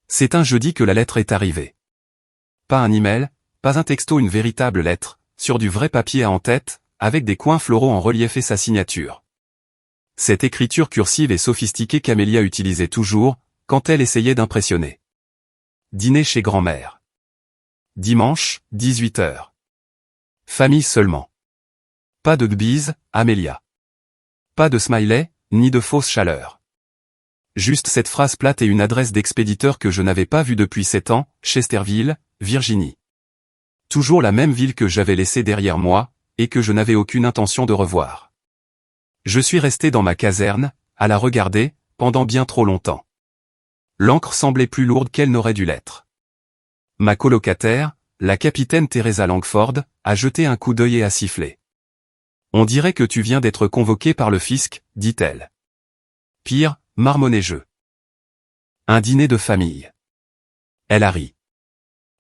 C'est un jeudi que la lettre est arrivée. Pas un email, pas un texto, une véritable lettre, sur du vrai papier à en-tête, avec des coins floraux en relief et sa signature. Cette écriture cursive et sophistiquée qu'Amélia utilisait toujours, quand elle essayait d'impressionner. Dîner chez grand-mère. Dimanche, 18h. Famille seulement. Pas de bise, Amélia. Pas de smiley, ni de fausse chaleur. Juste cette phrase plate et une adresse d'expéditeur que je n'avais pas vue depuis 7 ans, Chesterville, Virginie. Toujours la même ville que j'avais laissée derrière moi, et que je n'avais aucune intention de revoir. Je suis resté dans ma caserne, à la regarder, pendant bien trop longtemps. L'encre semblait plus lourde qu'elle n'aurait dû l'être. Ma colocataire, la capitaine Teresa Langford, a jeté un coup d'œil et a sifflé. « On dirait que tu viens d'être convoqué par le fisc, dit-elle. Pire, marmonnai-je. Un dîner de famille. Elle a ri.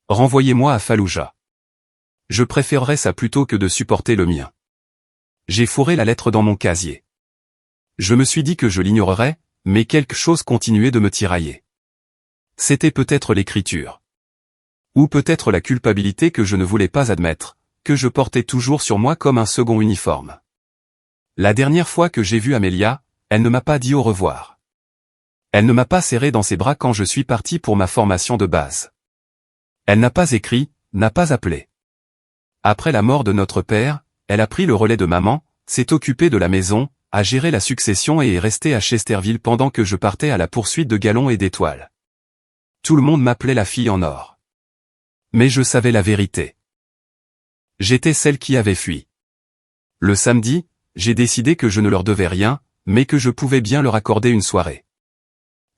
Renvoyez-moi à Fallujah. Je préférerais ça plutôt que de supporter le mien. J'ai fourré la lettre dans mon casier. Je me suis dit que je l'ignorerais, mais quelque chose continuait de me tirailler. C'était peut-être l'écriture. Ou peut-être la culpabilité que je ne voulais pas admettre, que je portais toujours sur moi comme un second uniforme. La dernière fois que j'ai vu Amélia, elle ne m'a pas dit au revoir. Elle ne m'a pas serré dans ses bras quand je suis parti pour ma formation de base. Elle n'a pas écrit, n'a pas appelé. Après la mort de notre père, elle a pris le relais de maman, s'est occupée de la maison, a géré la succession et est restée à Chesterville pendant que je partais à la poursuite de galons et d'étoiles. Tout le monde m'appelait la fille en or. Mais je savais la vérité. J'étais celle qui avait fui. Le samedi, j'ai décidé que je ne leur devais rien, mais que je pouvais bien leur accorder une soirée.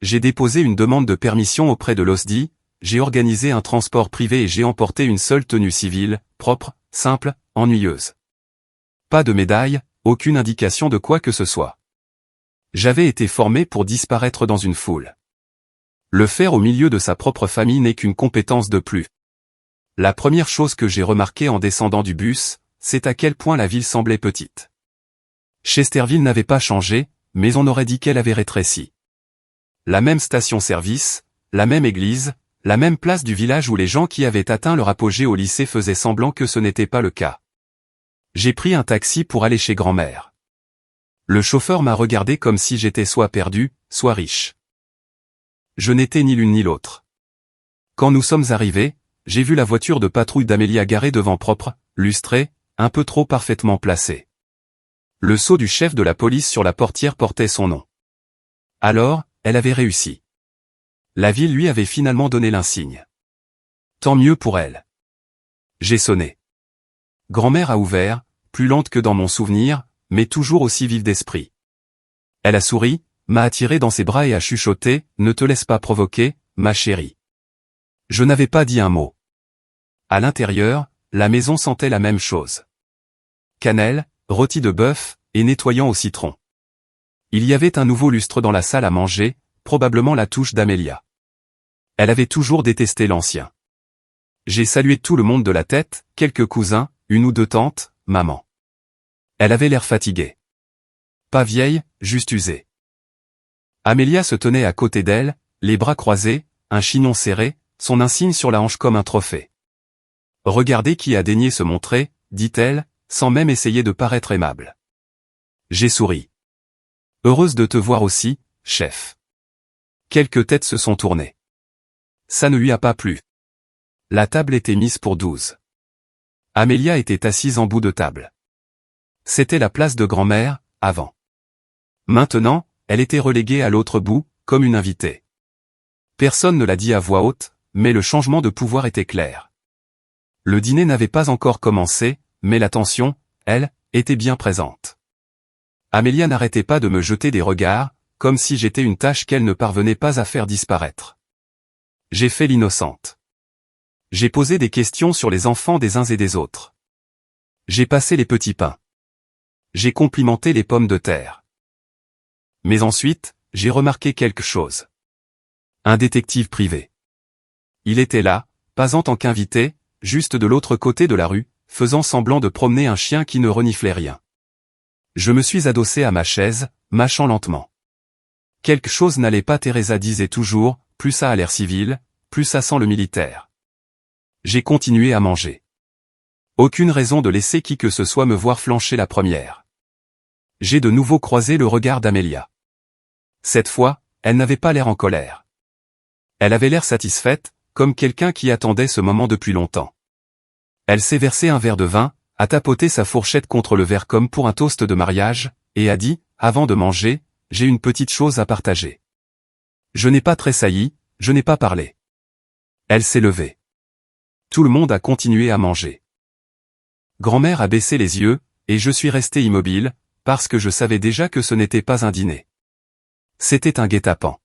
J'ai déposé une demande de permission auprès de l'OSDI, j'ai organisé un transport privé et j'ai emporté une seule tenue civile, propre, simple, ennuyeuse. Pas de médaille, aucune indication de quoi que ce soit. J'avais été formé pour disparaître dans une foule. Le faire au milieu de sa propre famille n'est qu'une compétence de plus. La première chose que j'ai remarquée en descendant du bus, c'est à quel point la ville semblait petite. Chesterville n'avait pas changé, mais on aurait dit qu'elle avait rétréci. La même station-service, la même église, la même place du village où les gens qui avaient atteint leur apogée au lycée faisaient semblant que ce n'était pas le cas. J'ai pris un taxi pour aller chez grand-mère. Le chauffeur m'a regardé comme si j'étais soit perdu, soit riche. Je n'étais ni l'une ni l'autre. Quand nous sommes arrivés, j'ai vu la voiture de patrouille d'Amélia garée devant propre, lustrée, un peu trop parfaitement placée. Le sceau du chef de la police sur la portière portait son nom. Alors, elle avait réussi. La ville lui avait finalement donné l'insigne. Tant mieux pour elle. J'ai sonné. Grand-mère a ouvert, plus lente que dans mon souvenir, mais toujours aussi vive d'esprit. Elle a souri, m'a attiré dans ses bras et a chuchoté, « Ne te laisse pas provoquer, ma chérie. » Je n'avais pas dit un mot. À l'intérieur, la maison sentait la même chose. Cannelle, rôti de bœuf, et nettoyant au citron. Il y avait un nouveau lustre dans la salle à manger, probablement la touche d'Amélia. Elle avait toujours détesté l'ancien. J'ai salué tout le monde de la tête, quelques cousins, une ou deux tantes, maman. Elle avait l'air fatiguée. Pas vieille, juste usée. Amélia se tenait à côté d'elle, les bras croisés, un chignon serré, son insigne sur la hanche comme un trophée. « Regardez qui a daigné se montrer, » dit-elle, sans même essayer de paraître aimable. J'ai souri. « Heureuse de te voir aussi, chef. » Quelques têtes se sont tournées. Ça ne lui a pas plu. La table était mise pour 12. Amélia était assise en bout de table. C'était la place de grand-mère, avant. Maintenant, elle était reléguée à l'autre bout, comme une invitée. Personne ne l'a dit à voix haute, mais le changement de pouvoir était clair. Le dîner n'avait pas encore commencé, mais la tension, elle, était bien présente. Amélia n'arrêtait pas de me jeter des regards, comme si j'étais une tâche qu'elle ne parvenait pas à faire disparaître. J'ai fait l'innocente. J'ai posé des questions sur les enfants des uns et des autres. J'ai passé les petits pains. J'ai complimenté les pommes de terre. Mais ensuite, j'ai remarqué quelque chose. Un détective privé. Il était là, pas en tant qu'invité, juste de l'autre côté de la rue, faisant semblant de promener un chien qui ne reniflait rien. Je me suis adossé à ma chaise, mâchant lentement. Quelque chose n'allait pas. Teresa disait toujours, plus ça a l'air civil, plus ça sent le militaire. J'ai continué à manger. Aucune raison de laisser qui que ce soit me voir flancher la première. J'ai de nouveau croisé le regard d'Amelia. Cette fois, elle n'avait pas l'air en colère. Elle avait l'air satisfaite, comme quelqu'un qui attendait ce moment depuis longtemps. Elle s'est versé un verre de vin, a tapoté sa fourchette contre le verre comme pour un toast de mariage, et a dit, avant de manger, j'ai une petite chose à partager. Je n'ai pas tressailli, je n'ai pas parlé. Elle s'est levée. Tout le monde a continué à manger. Grand-mère a baissé les yeux, et je suis resté immobile, parce que je savais déjà que ce n'était pas un dîner. C'était un guet-apens.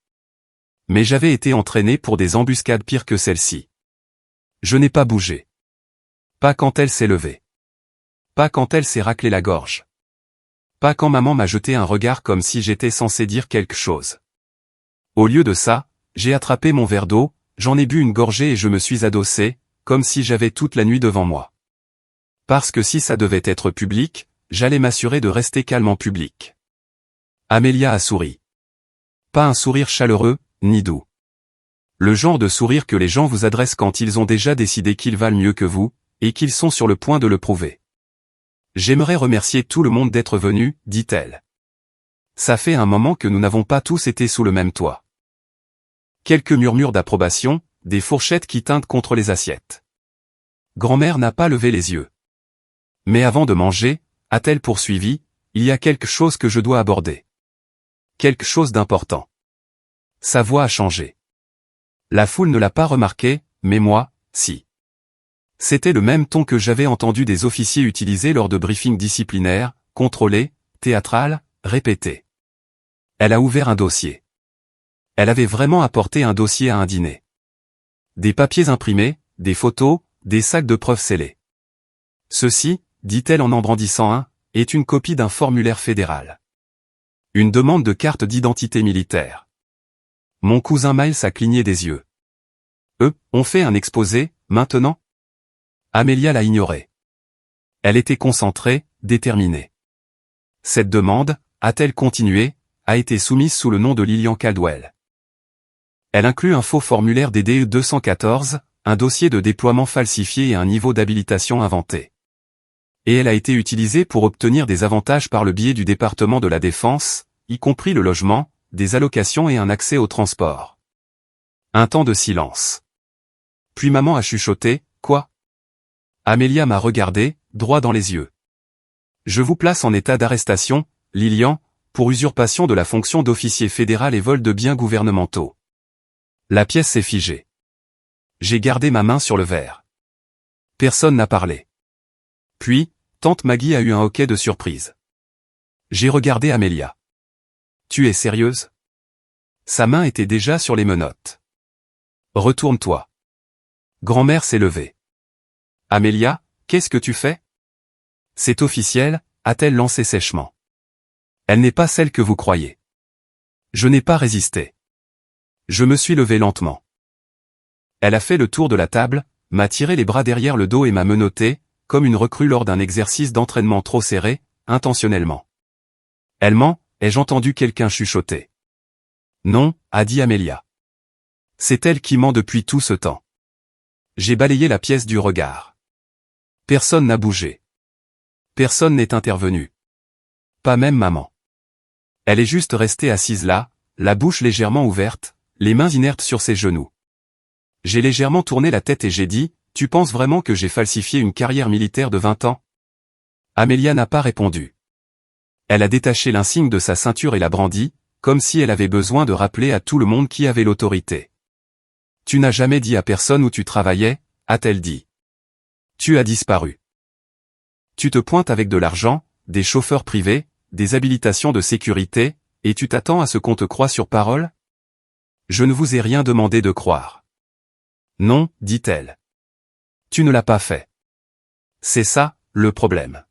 Mais j'avais été entraîné pour des embuscades pires que celle-ci. Je n'ai pas bougé. Pas quand elle s'est levée. Pas quand elle s'est raclé la gorge. Pas quand maman m'a jeté un regard comme si j'étais censé dire quelque chose. Au lieu de ça, j'ai attrapé mon verre d'eau, j'en ai bu une gorgée et je me suis adossé, comme si j'avais toute la nuit devant moi. Parce que si ça devait être public, j'allais m'assurer de rester calme en public. Amelia a souri. Pas un sourire chaleureux, ni doux. Le genre de sourire que les gens vous adressent quand ils ont déjà décidé qu'ils valent mieux que vous, et qu'ils sont sur le point de le prouver. J'aimerais remercier tout le monde d'être venu, dit-elle. Ça fait un moment que nous n'avons pas tous été sous le même toit. Quelques murmures d'approbation, des fourchettes qui tintent contre les assiettes. Grand-mère n'a pas levé les yeux. Mais avant de manger, a-t-elle poursuivi, il y a quelque chose que je dois aborder. Quelque chose d'important. Sa voix a changé. La foule ne l'a pas remarqué, mais moi, si. C'était le même ton que j'avais entendu des officiers utiliser lors de briefings disciplinaires, contrôlés, théâtrales, répétés. Elle a ouvert un dossier. Elle avait vraiment apporté un dossier à un dîner. Des papiers imprimés, des photos, des sacs de preuves scellés. Ceci, dit-elle en brandissant un, est une copie d'un formulaire fédéral. Une demande de carte d'identité militaire. Mon cousin Miles a cligné des yeux. On fait un exposé, maintenant ? Amelia l'a ignoré. Elle était concentrée, déterminée. Cette demande, a-t-elle continué, a été soumise sous le nom de Lillian Caldwell. Elle inclut un faux formulaire DDE 214, un dossier de déploiement falsifié et un niveau d'habilitation inventé. Et elle a été utilisée pour obtenir des avantages par le biais du département de la Défense, y compris le logement, des allocations et un accès au transport. Un temps de silence. Puis maman a chuchoté, « Quoi ?» Amelia m'a regardé, droit dans les yeux. « Je vous place en état d'arrestation, Lillian, pour usurpation de la fonction d'officier fédéral et vol de biens gouvernementaux. » La pièce s'est figée. J'ai gardé ma main sur le verre. Personne n'a parlé. Puis, tante Maggie a eu un hoquet de surprise. J'ai regardé Amelia. « Tu es sérieuse ?» Sa main était déjà sur les menottes. « Retourne-toi. » Grand-mère s'est levée. « Amelia, qu'est-ce que tu fais ?»« C'est officiel, » a-t-elle lancé sèchement. « Elle n'est pas celle que vous croyez. » Je n'ai pas résisté. Je me suis levé lentement. Elle a fait le tour de la table, m'a tiré les bras derrière le dos et m'a menotté, comme une recrue lors d'un exercice d'entraînement trop serré, intentionnellement. Elle ment, ai-je entendu quelqu'un chuchoter. Non, a dit Amelia. C'est elle qui ment depuis tout ce temps. J'ai balayé la pièce du regard. Personne n'a bougé. Personne n'est intervenu. Pas même maman. Elle est juste restée assise là, la bouche légèrement ouverte, les mains inertes sur ses genoux. J'ai légèrement tourné la tête et j'ai dit, « Tu penses vraiment que j'ai falsifié une carrière militaire de 20 ans ?» Amelia n'a pas répondu. Elle a détaché l'insigne de sa ceinture et l'a brandi, comme si elle avait besoin de rappeler à tout le monde qui avait l'autorité. « Tu n'as jamais dit à personne où tu travaillais, » a-t-elle dit. « Tu as disparu. Tu te pointes avec de l'argent, des chauffeurs privés, des habilitations de sécurité, et tu t'attends à ce qu'on te croie sur parole ? Je ne vous ai rien demandé de croire. » Non, dit-elle. Tu ne l'as pas fait. C'est ça, le problème.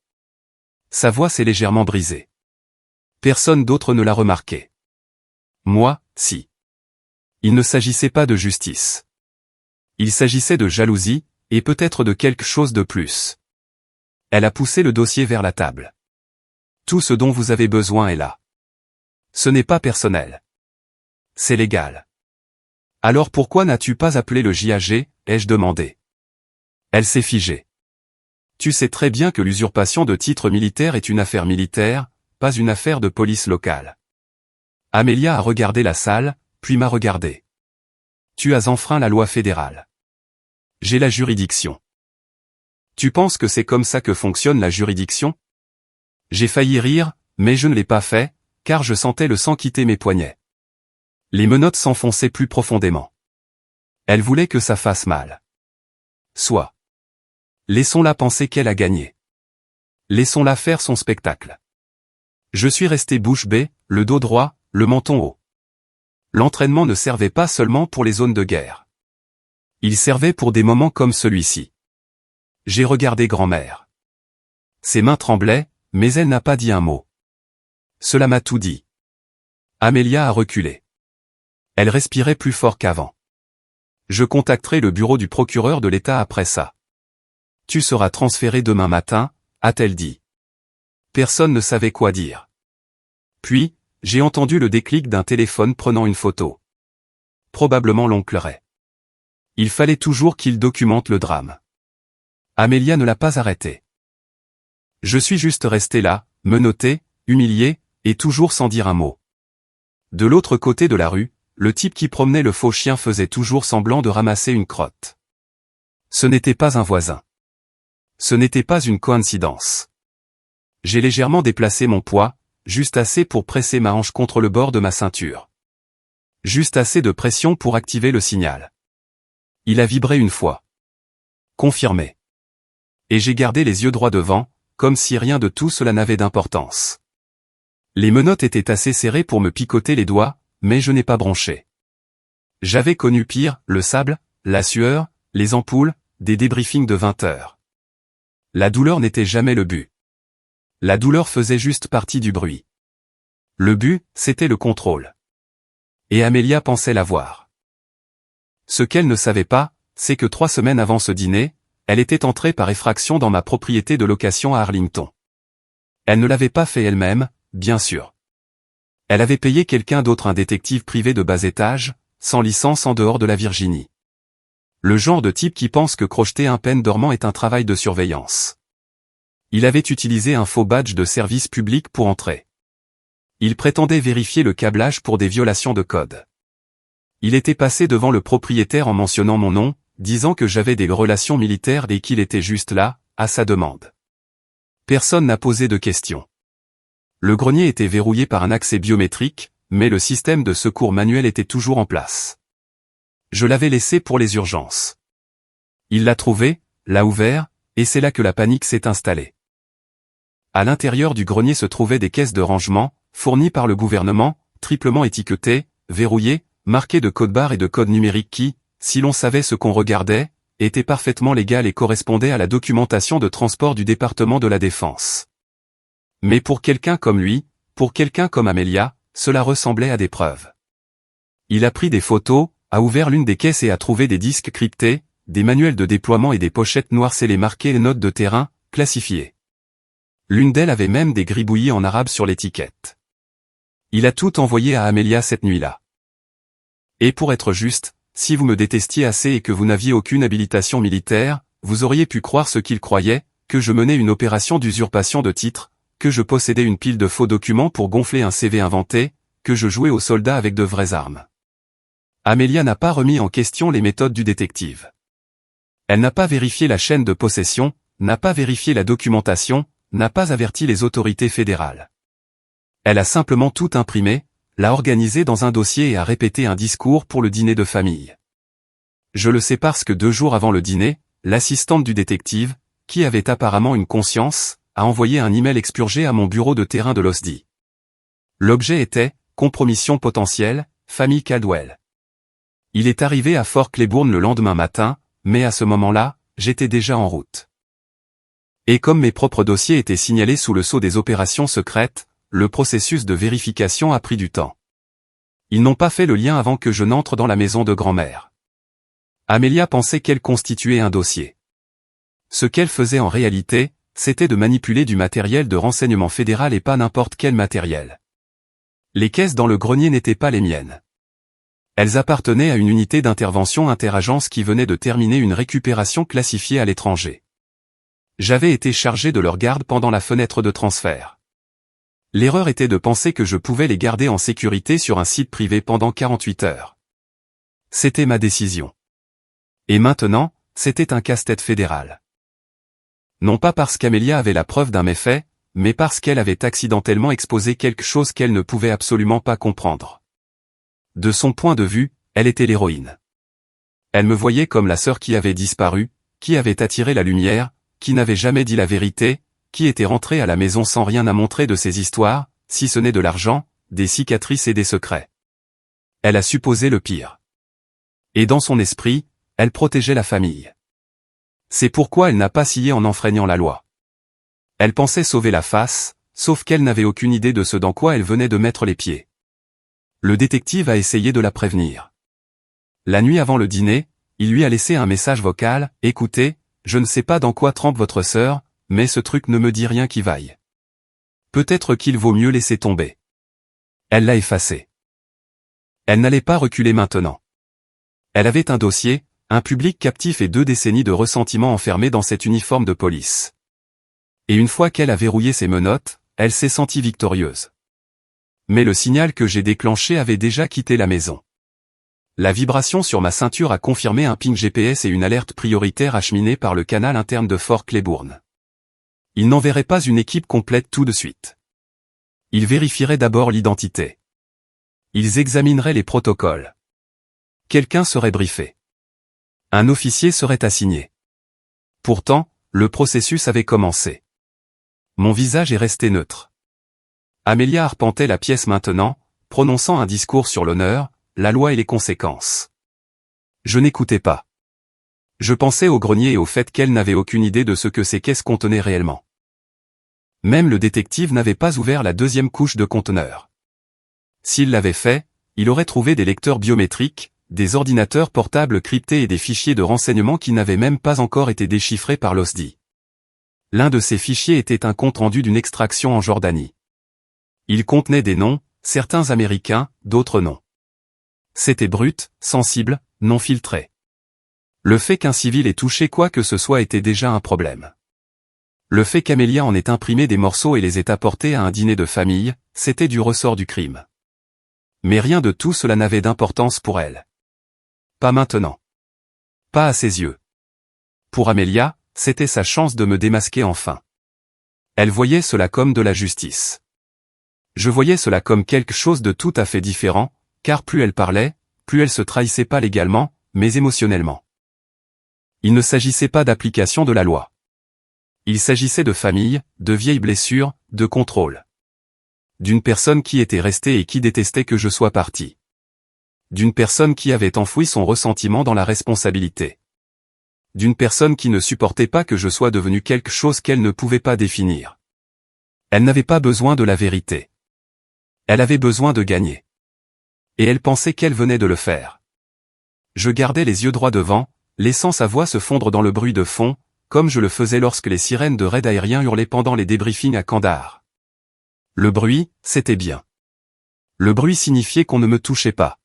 Sa voix s'est légèrement brisée. Personne d'autre ne l'a remarqué. Moi, si. Il ne s'agissait pas de justice. Il s'agissait de jalousie, et peut-être de quelque chose de plus. Elle a poussé le dossier vers la table. Tout ce dont vous avez besoin est là. Ce n'est pas personnel. c'est légal. Alors pourquoi n'as-tu pas appelé le JAG, ai-je demandé. Elle s'est figée. Tu sais très bien que l'usurpation de titre militaire est une affaire militaire, pas une affaire de police locale. Amélia a regardé la salle, puis m'a regardé. Tu as enfreint la loi fédérale. J'ai la juridiction. Tu penses que c'est comme ça que fonctionne la juridiction? J'ai failli rire, mais je ne l'ai pas fait, car je sentais le sang quitter mes poignets. Les menottes s'enfonçaient plus profondément. Elle voulait que ça fasse mal. Soit. Laissons-la penser qu'elle a gagné. Laissons-la faire son spectacle. Je suis resté bouche bée, le dos droit, le menton haut. L'entraînement ne servait pas seulement pour les zones de guerre. Il servait pour des moments comme celui-ci. J'ai regardé grand-mère. Ses mains tremblaient, mais elle n'a pas dit un mot. Cela m'a tout dit. Amélia a reculé. Elle respirait plus fort qu'avant. Je contacterai le bureau du procureur de l'État après ça. Tu seras transféré demain matin, a-t-elle dit. Personne ne savait quoi dire. Puis, j'ai entendu le déclic d'un téléphone prenant une photo. Probablement l'oncle Ray. Il fallait toujours qu'il documente le drame. Amélia ne l'a pas arrêté. Je suis juste resté là, menotté, humilié, et toujours sans dire un mot. De l'autre côté de la rue, le type qui promenait le faux chien faisait toujours semblant de ramasser une crotte. Ce n'était pas un voisin. Ce n'était pas une coïncidence. J'ai légèrement déplacé mon poids, juste assez pour presser ma hanche contre le bord de ma ceinture. Juste assez de pression pour activer le signal. Il a vibré une fois. Confirmé. Et j'ai gardé les yeux droits devant, comme si rien de tout cela n'avait d'importance. Les menottes étaient assez serrées pour me picoter les doigts, mais je n'ai pas bronché. J'avais connu pire, le sable, la sueur, les ampoules, des débriefings de 20 heures. La douleur n'était jamais le but. La douleur faisait juste partie du bruit. Le but, c'était le contrôle. Et Amélia pensait l'avoir. Ce qu'elle ne savait pas, c'est que 3 semaines avant ce dîner, elle était entrée par effraction dans ma propriété de location à Arlington. Elle ne l'avait pas fait elle-même, bien sûr. Elle avait payé quelqu'un d'autre, un détective privé de bas étage, sans licence en dehors de la Virginie. Le genre de type qui pense que crocheter un peine dormant est un travail de surveillance. Il avait utilisé un faux badge de service public pour entrer. Il prétendait vérifier le câblage pour des violations de code. Il était passé devant le propriétaire en mentionnant mon nom, disant que j'avais des relations militaires et qu'il était juste là, à sa demande. Personne n'a posé de questions. Le grenier était verrouillé par un accès biométrique, mais le système de secours manuel était toujours en place. Je l'avais laissé pour les urgences. Il l'a trouvé, l'a ouvert, et c'est là que la panique s'est installée. À l'intérieur du grenier se trouvaient des caisses de rangement, fournies par le gouvernement, triplement étiquetées, verrouillées, marquées de codes barres et de codes numériques qui, si l'on savait ce qu'on regardait, étaient parfaitement légales et correspondaient à la documentation de transport du département de la Défense. Mais pour quelqu'un comme lui, pour quelqu'un comme Amélia, cela ressemblait à des preuves. Il a pris des photos, a ouvert l'une des caisses et a trouvé des disques cryptés, des manuels de déploiement et des pochettes noires scellées marquées notes de terrain, classifiées. L'une d'elles avait même des gribouillis en arabe sur l'étiquette. Il a tout envoyé à Amélia cette nuit-là. Et pour être juste, si vous me détestiez assez et que vous n'aviez aucune habilitation militaire, vous auriez pu croire ce qu'il croyait, que je menais une opération d'usurpation de titre, que je possédais une pile de faux documents pour gonfler un CV inventé, que je jouais aux soldats avec de vraies armes. Amélia n'a pas remis en question les méthodes du détective. Elle n'a pas vérifié la chaîne de possession, n'a pas vérifié la documentation, n'a pas averti les autorités fédérales. Elle a simplement tout imprimé, l'a organisé dans un dossier et a répété un discours pour le dîner de famille. Je le sais parce que 2 jours avant le dîner, l'assistante du détective, qui avait apparemment une conscience, a envoyé un email expurgé à mon bureau de terrain de l'OSDI. L'objet était « Compromission potentielle, famille Caldwell ». Il est arrivé à Fort Claiborne le lendemain matin, mais à ce moment-là, j'étais déjà en route. Et comme mes propres dossiers étaient signalés sous le sceau des opérations secrètes, le processus de vérification a pris du temps. Ils n'ont pas fait le lien avant que je n'entre dans la maison de grand-mère. Amélia pensait qu'elle constituait un dossier. Ce qu'elle faisait en réalité, c'était de manipuler du matériel de renseignement fédéral et pas n'importe quel matériel. Les caisses dans le grenier n'étaient pas les miennes. Elles appartenaient à une unité d'intervention interagence qui venait de terminer une récupération classifiée à l'étranger. J'avais été chargé de leur garde pendant la fenêtre de transfert. L'erreur était de penser que je pouvais les garder en sécurité sur un site privé pendant 48 heures. C'était ma décision. Et maintenant, c'était un casse-tête fédéral. Non pas parce qu'Amelia avait la preuve d'un méfait, mais parce qu'elle avait accidentellement exposé quelque chose qu'elle ne pouvait absolument pas comprendre. De son point de vue, elle était l'héroïne. Elle me voyait comme la sœur qui avait disparu, qui avait attiré la lumière, qui n'avait jamais dit la vérité, qui était rentrée à la maison sans rien à montrer de ses histoires, si ce n'est de l'argent, des cicatrices et des secrets. Elle a supposé le pire. Et dans son esprit, elle protégeait la famille. C'est pourquoi elle n'a pas scié en enfreignant la loi. Elle pensait sauver la face, sauf qu'elle n'avait aucune idée de ce dans quoi elle venait de mettre les pieds. Le détective a essayé de la prévenir. La nuit avant le dîner, il lui a laissé un message vocal, « Écoutez, je ne sais pas dans quoi trempe votre sœur, mais ce truc ne me dit rien qui vaille. Peut-être qu'il vaut mieux laisser tomber. » Elle l'a effacé. Elle n'allait pas reculer maintenant. Elle avait un dossier, un public captif et 2 décennies de ressentiment enfermés dans cet uniforme de police. Et une fois qu'elle a verrouillé ses menottes, elle s'est sentie victorieuse. Mais le signal que j'ai déclenché avait déjà quitté la maison. La vibration sur ma ceinture a confirmé un ping GPS et une alerte prioritaire acheminée par le canal interne de Fort Claiborne. Ils n'enverraient pas une équipe complète tout de suite. Ils vérifieraient d'abord l'identité. Ils examineraient les protocoles. Quelqu'un serait briefé. Un officier serait assigné. Pourtant, le processus avait commencé. Mon visage est resté neutre. Amelia arpentait la pièce maintenant, prononçant un discours sur l'honneur, la loi et les conséquences. Je n'écoutais pas. Je pensais au grenier et au fait qu'elle n'avait aucune idée de ce que ces caisses contenaient réellement. Même le détective n'avait pas ouvert la 2e couche de conteneur. S'il l'avait fait, il aurait trouvé des lecteurs biométriques, des ordinateurs portables cryptés et des fichiers de renseignements qui n'avaient même pas encore été déchiffrés par l'OSDI. L'un de ces fichiers était un compte-rendu d'une extraction en Jordanie. Il contenait des noms, certains américains, d'autres non. C'était brut, sensible, non filtré. Le fait qu'un civil ait touché quoi que ce soit était déjà un problème. Le fait qu'Amelia en ait imprimé des morceaux et les ait apportés à un dîner de famille, c'était du ressort du crime. Mais rien de tout cela n'avait d'importance pour elle. Pas maintenant. Pas à ses yeux. Pour Amelia, c'était sa chance de me démasquer enfin. Elle voyait cela comme de la justice. Je voyais cela comme quelque chose de tout à fait différent, car plus elle parlait, plus elle se trahissait pas légalement, mais émotionnellement. Il ne s'agissait pas d'application de la loi. Il s'agissait de famille, de vieilles blessures, de contrôle. D'une personne qui était restée et qui détestait que je sois parti. D'une personne qui avait enfoui son ressentiment dans la responsabilité. D'une personne qui ne supportait pas que je sois devenu quelque chose qu'elle ne pouvait pas définir. Elle n'avait pas besoin de la vérité. Elle avait besoin de gagner. Et elle pensait qu'elle venait de le faire. Je gardais les yeux droits devant, laissant sa voix se fondre dans le bruit de fond, comme je le faisais lorsque les sirènes de raid aérien hurlaient pendant les débriefings à Kandahar. Le bruit, c'était bien. Le bruit signifiait qu'on ne me touchait pas.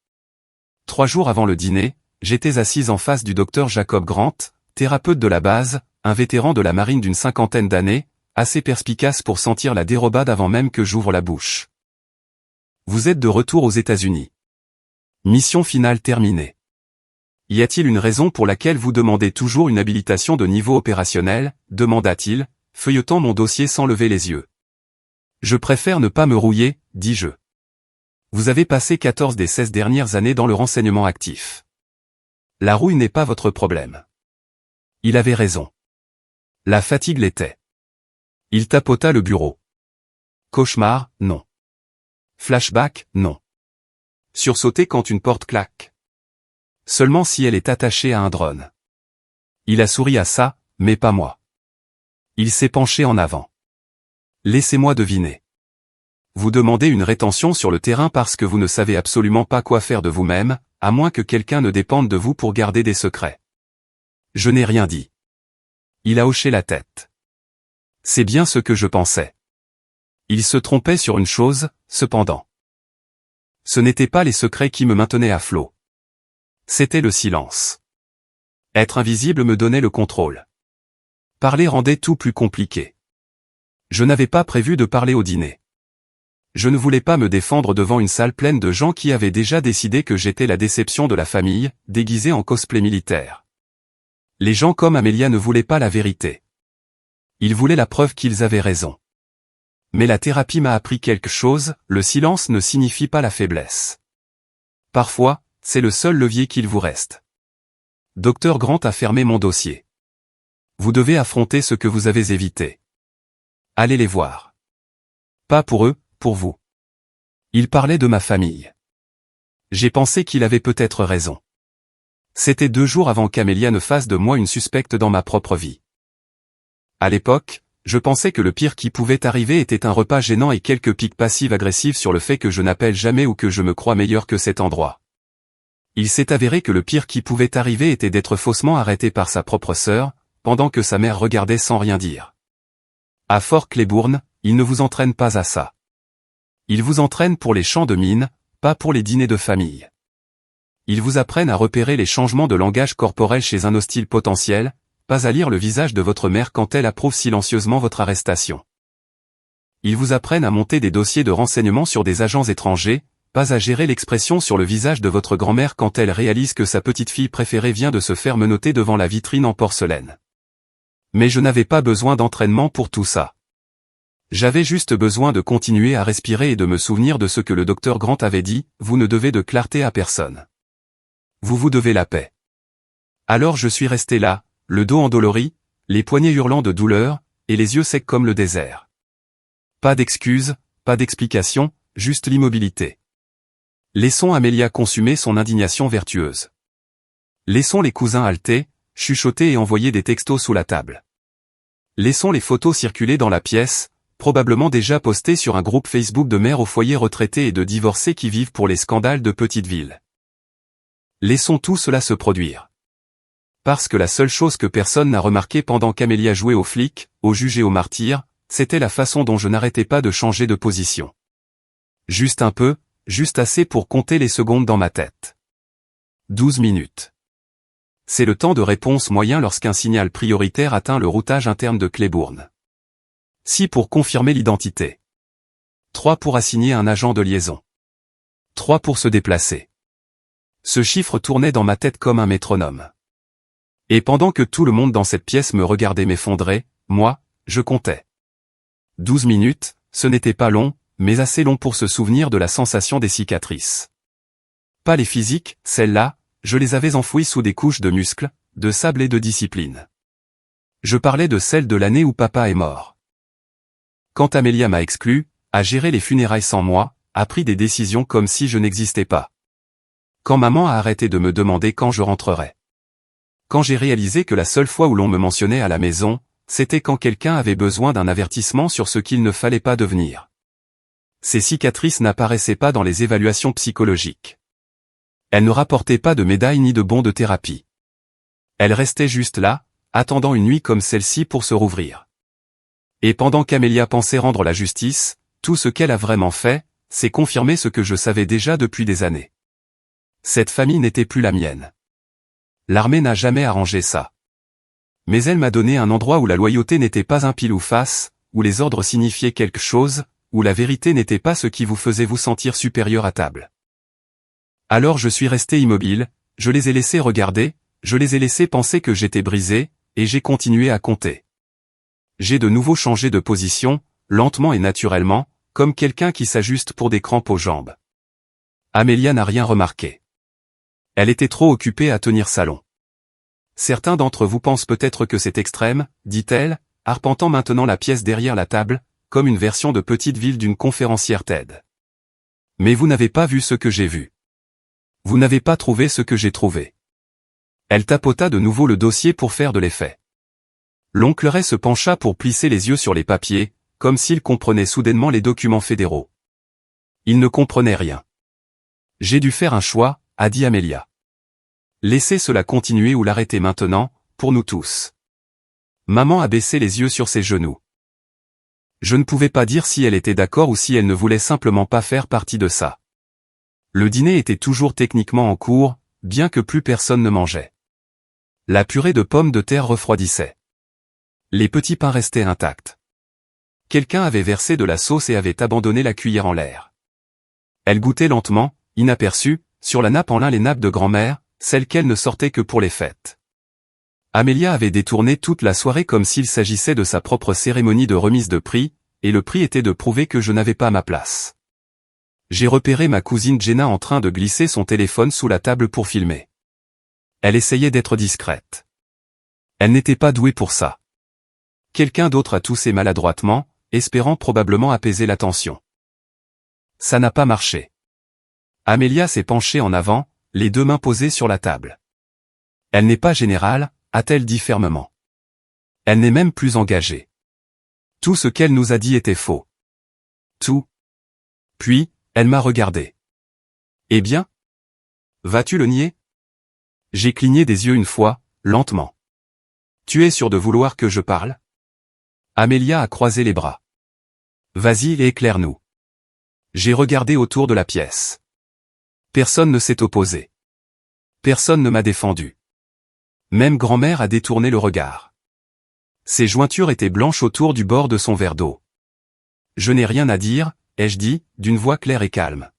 3 jours avant le dîner, j'étais assise en face du docteur Jacob Grant, thérapeute de la base, un vétéran de la marine d'une 50aine d'années, assez perspicace pour sentir la dérobade avant même que j'ouvre la bouche. Vous êtes de retour aux États-Unis. Mission finale terminée. Y a-t-il une raison pour laquelle vous demandez toujours une habilitation de niveau opérationnel, demanda-t-il, feuilletant mon dossier sans lever les yeux. Je préfère ne pas me rouiller, dis-je. Vous avez passé 14 des 16 dernières années dans le renseignement actif. La rouille n'est pas votre problème. Il avait raison. La fatigue l'était. Il tapota le bureau. Cauchemar, non. Flashback, non. Sursauter quand une porte claque. Seulement si elle est attachée à un drone. Il a souri à ça, mais pas moi. Il s'est penché en avant. Laissez-moi deviner. Vous demandez une rétention sur le terrain parce que vous ne savez absolument pas quoi faire de vous-même, à moins que quelqu'un ne dépende de vous pour garder des secrets. Je n'ai rien dit. Il a hoché la tête. C'est bien ce que je pensais. Il se trompait sur une chose, cependant. Ce n'étaient pas les secrets qui me maintenaient à flot. C'était le silence. Être invisible me donnait le contrôle. Parler rendait tout plus compliqué. Je n'avais pas prévu de parler au dîner. Je ne voulais pas me défendre devant une salle pleine de gens qui avaient déjà décidé que j'étais la déception de la famille, déguisée en cosplay militaire. Les gens comme Amelia ne voulaient pas la vérité. Ils voulaient la preuve qu'ils avaient raison. Mais la thérapie m'a appris quelque chose, le silence ne signifie pas la faiblesse. Parfois, c'est le seul levier qu'il vous reste. Dr Grant a fermé mon dossier. Vous devez affronter ce que vous avez évité. Allez les voir. Pas pour eux, pour vous. Il parlait de ma famille. J'ai pensé qu'il avait peut-être raison. C'était 2 jours avant qu'Amelia ne fasse de moi une suspecte dans ma propre vie. À l'époque, je pensais que le pire qui pouvait arriver était un repas gênant et quelques piques passives-agressives sur le fait que je n'appelle jamais ou que je me crois meilleur que cet endroit. Il s'est avéré que le pire qui pouvait arriver était d'être faussement arrêté par sa propre sœur, pendant que sa mère regardait sans rien dire. À Fort Claiborne, ils ne vous entraînent pas à ça. Ils vous entraînent pour les champs de mine, pas pour les dîners de famille. Ils vous apprennent à repérer les changements de langage corporel chez un hostile potentiel, pas à lire le visage de votre mère quand elle approuve silencieusement votre arrestation. Ils vous apprennent à monter des dossiers de renseignement sur des agents étrangers, pas à gérer l'expression sur le visage de votre grand-mère quand elle réalise que sa petite-fille préférée vient de se faire menotter devant la vitrine en porcelaine. Mais je n'avais pas besoin d'entraînement pour tout ça. J'avais juste besoin de continuer à respirer et de me souvenir de ce que le docteur Grant avait dit, vous ne devez de clarté à personne. Vous devez la paix. Alors je suis resté là, le dos endolori, les poignets hurlant de douleur, et les yeux secs comme le désert. Pas d'excuses, pas d'explications, juste l'immobilité. Laissons Amelia consumer son indignation vertueuse. Laissons les cousins halter, chuchoter et envoyer des textos sous la table. Laissons les photos circuler dans la pièce, probablement déjà postées sur un groupe Facebook de mères au foyer retraités et de divorcés qui vivent pour les scandales de petites villes. Laissons tout cela se produire. Parce que la seule chose que personne n'a remarqué pendant qu'Amelia jouait aux flics, aux juges et aux martyrs, c'était la façon dont je n'arrêtais pas de changer de position. Juste un peu, juste assez pour compter les secondes dans ma tête. 12 minutes. C'est le temps de réponse moyen lorsqu'un signal prioritaire atteint le routage interne de Claiborne. 6 pour confirmer l'identité. 3 pour assigner un agent de liaison. 3 pour se déplacer. Ce chiffre tournait dans ma tête comme un métronome. Et pendant que tout le monde dans cette pièce me regardait m'effondrer, moi, je comptais. 12 minutes, ce n'était pas long, mais assez long pour se souvenir de la sensation des cicatrices. Pas les physiques, celles-là, je les avais enfouies sous des couches de muscles, de sable et de discipline. Je parlais de celles de l'année où papa est mort. Quand Amelia m'a exclu, a géré les funérailles sans moi, a pris des décisions comme si je n'existais pas. Quand maman a arrêté de me demander quand je rentrerais. Quand j'ai réalisé que la seule fois où l'on me mentionnait à la maison, c'était quand quelqu'un avait besoin d'un avertissement sur ce qu'il ne fallait pas devenir. Ces cicatrices n'apparaissaient pas dans les évaluations psychologiques. Elles ne rapportaient pas de médailles ni de bons de thérapie. Elles restaient juste là, attendant une nuit comme celle-ci pour se rouvrir. Et pendant qu'Amelia pensait rendre la justice, tout ce qu'elle a vraiment fait, c'est confirmer ce que je savais déjà depuis des années. Cette famille n'était plus la mienne. L'armée n'a jamais arrangé ça. Mais elle m'a donné un endroit où la loyauté n'était pas un pile ou face, où les ordres signifiaient quelque chose, où la vérité n'était pas ce qui vous faisait vous sentir supérieur à table. Alors je suis resté immobile, je les ai laissés regarder, je les ai laissés penser que j'étais brisé, et j'ai continué à compter. J'ai de nouveau changé de position, lentement et naturellement, comme quelqu'un qui s'ajuste pour des crampes aux jambes. Amelia n'a rien remarqué. Elle était trop occupée à tenir salon. Certains d'entre vous pensent peut-être que c'est extrême, dit-elle, arpentant maintenant la pièce derrière la table, comme une version de petite ville d'une conférencière TED. Mais vous n'avez pas vu ce que j'ai vu. Vous n'avez pas trouvé ce que j'ai trouvé. Elle tapota de nouveau le dossier pour faire de l'effet. L'oncle Ray se pencha pour plisser les yeux sur les papiers, comme s'il comprenait soudainement les documents fédéraux. Il ne comprenait rien. J'ai dû faire un choix, a dit Amelia. Laissez cela continuer ou l'arrêter maintenant, pour nous tous. Maman a baissé les yeux sur ses genoux. Je ne pouvais pas dire si elle était d'accord ou si elle ne voulait simplement pas faire partie de ça. Le dîner était toujours techniquement en cours, bien que plus personne ne mangeait. La purée de pommes de terre refroidissait. Les petits pains restaient intacts. Quelqu'un avait versé de la sauce et avait abandonné la cuillère en l'air. Elle goûtait lentement, inaperçue, sur la nappe en lin les nappes de grand-mère, celles qu'elle ne sortait que pour les fêtes. Amélia avait détourné toute la soirée comme s'il s'agissait de sa propre cérémonie de remise de prix, et le prix était de prouver que je n'avais pas ma place. J'ai repéré ma cousine Jenna en train de glisser son téléphone sous la table pour filmer. Elle essayait d'être discrète. Elle n'était pas douée pour ça. Quelqu'un d'autre a toussé maladroitement, espérant probablement apaiser la tension. Ça n'a pas marché. Amélia s'est penchée en avant, les deux mains posées sur la table. Elle n'est pas générale, a-t-elle dit fermement. Elle n'est même plus engagée. Tout ce qu'elle nous a dit était faux. Tout. Puis, elle m'a regardé. Eh bien? Vas-tu le nier? J'ai cligné des yeux une fois, lentement. Tu es sûr de vouloir que je parle? Amélia a croisé les bras. Vas-y et éclaire-nous. J'ai regardé autour de la pièce. Personne ne s'est opposé. Personne ne m'a défendu. Même grand-mère a détourné le regard. Ses jointures étaient blanches autour du bord de son verre d'eau. Je n'ai rien à dire, ai-je dit, d'une voix claire et calme.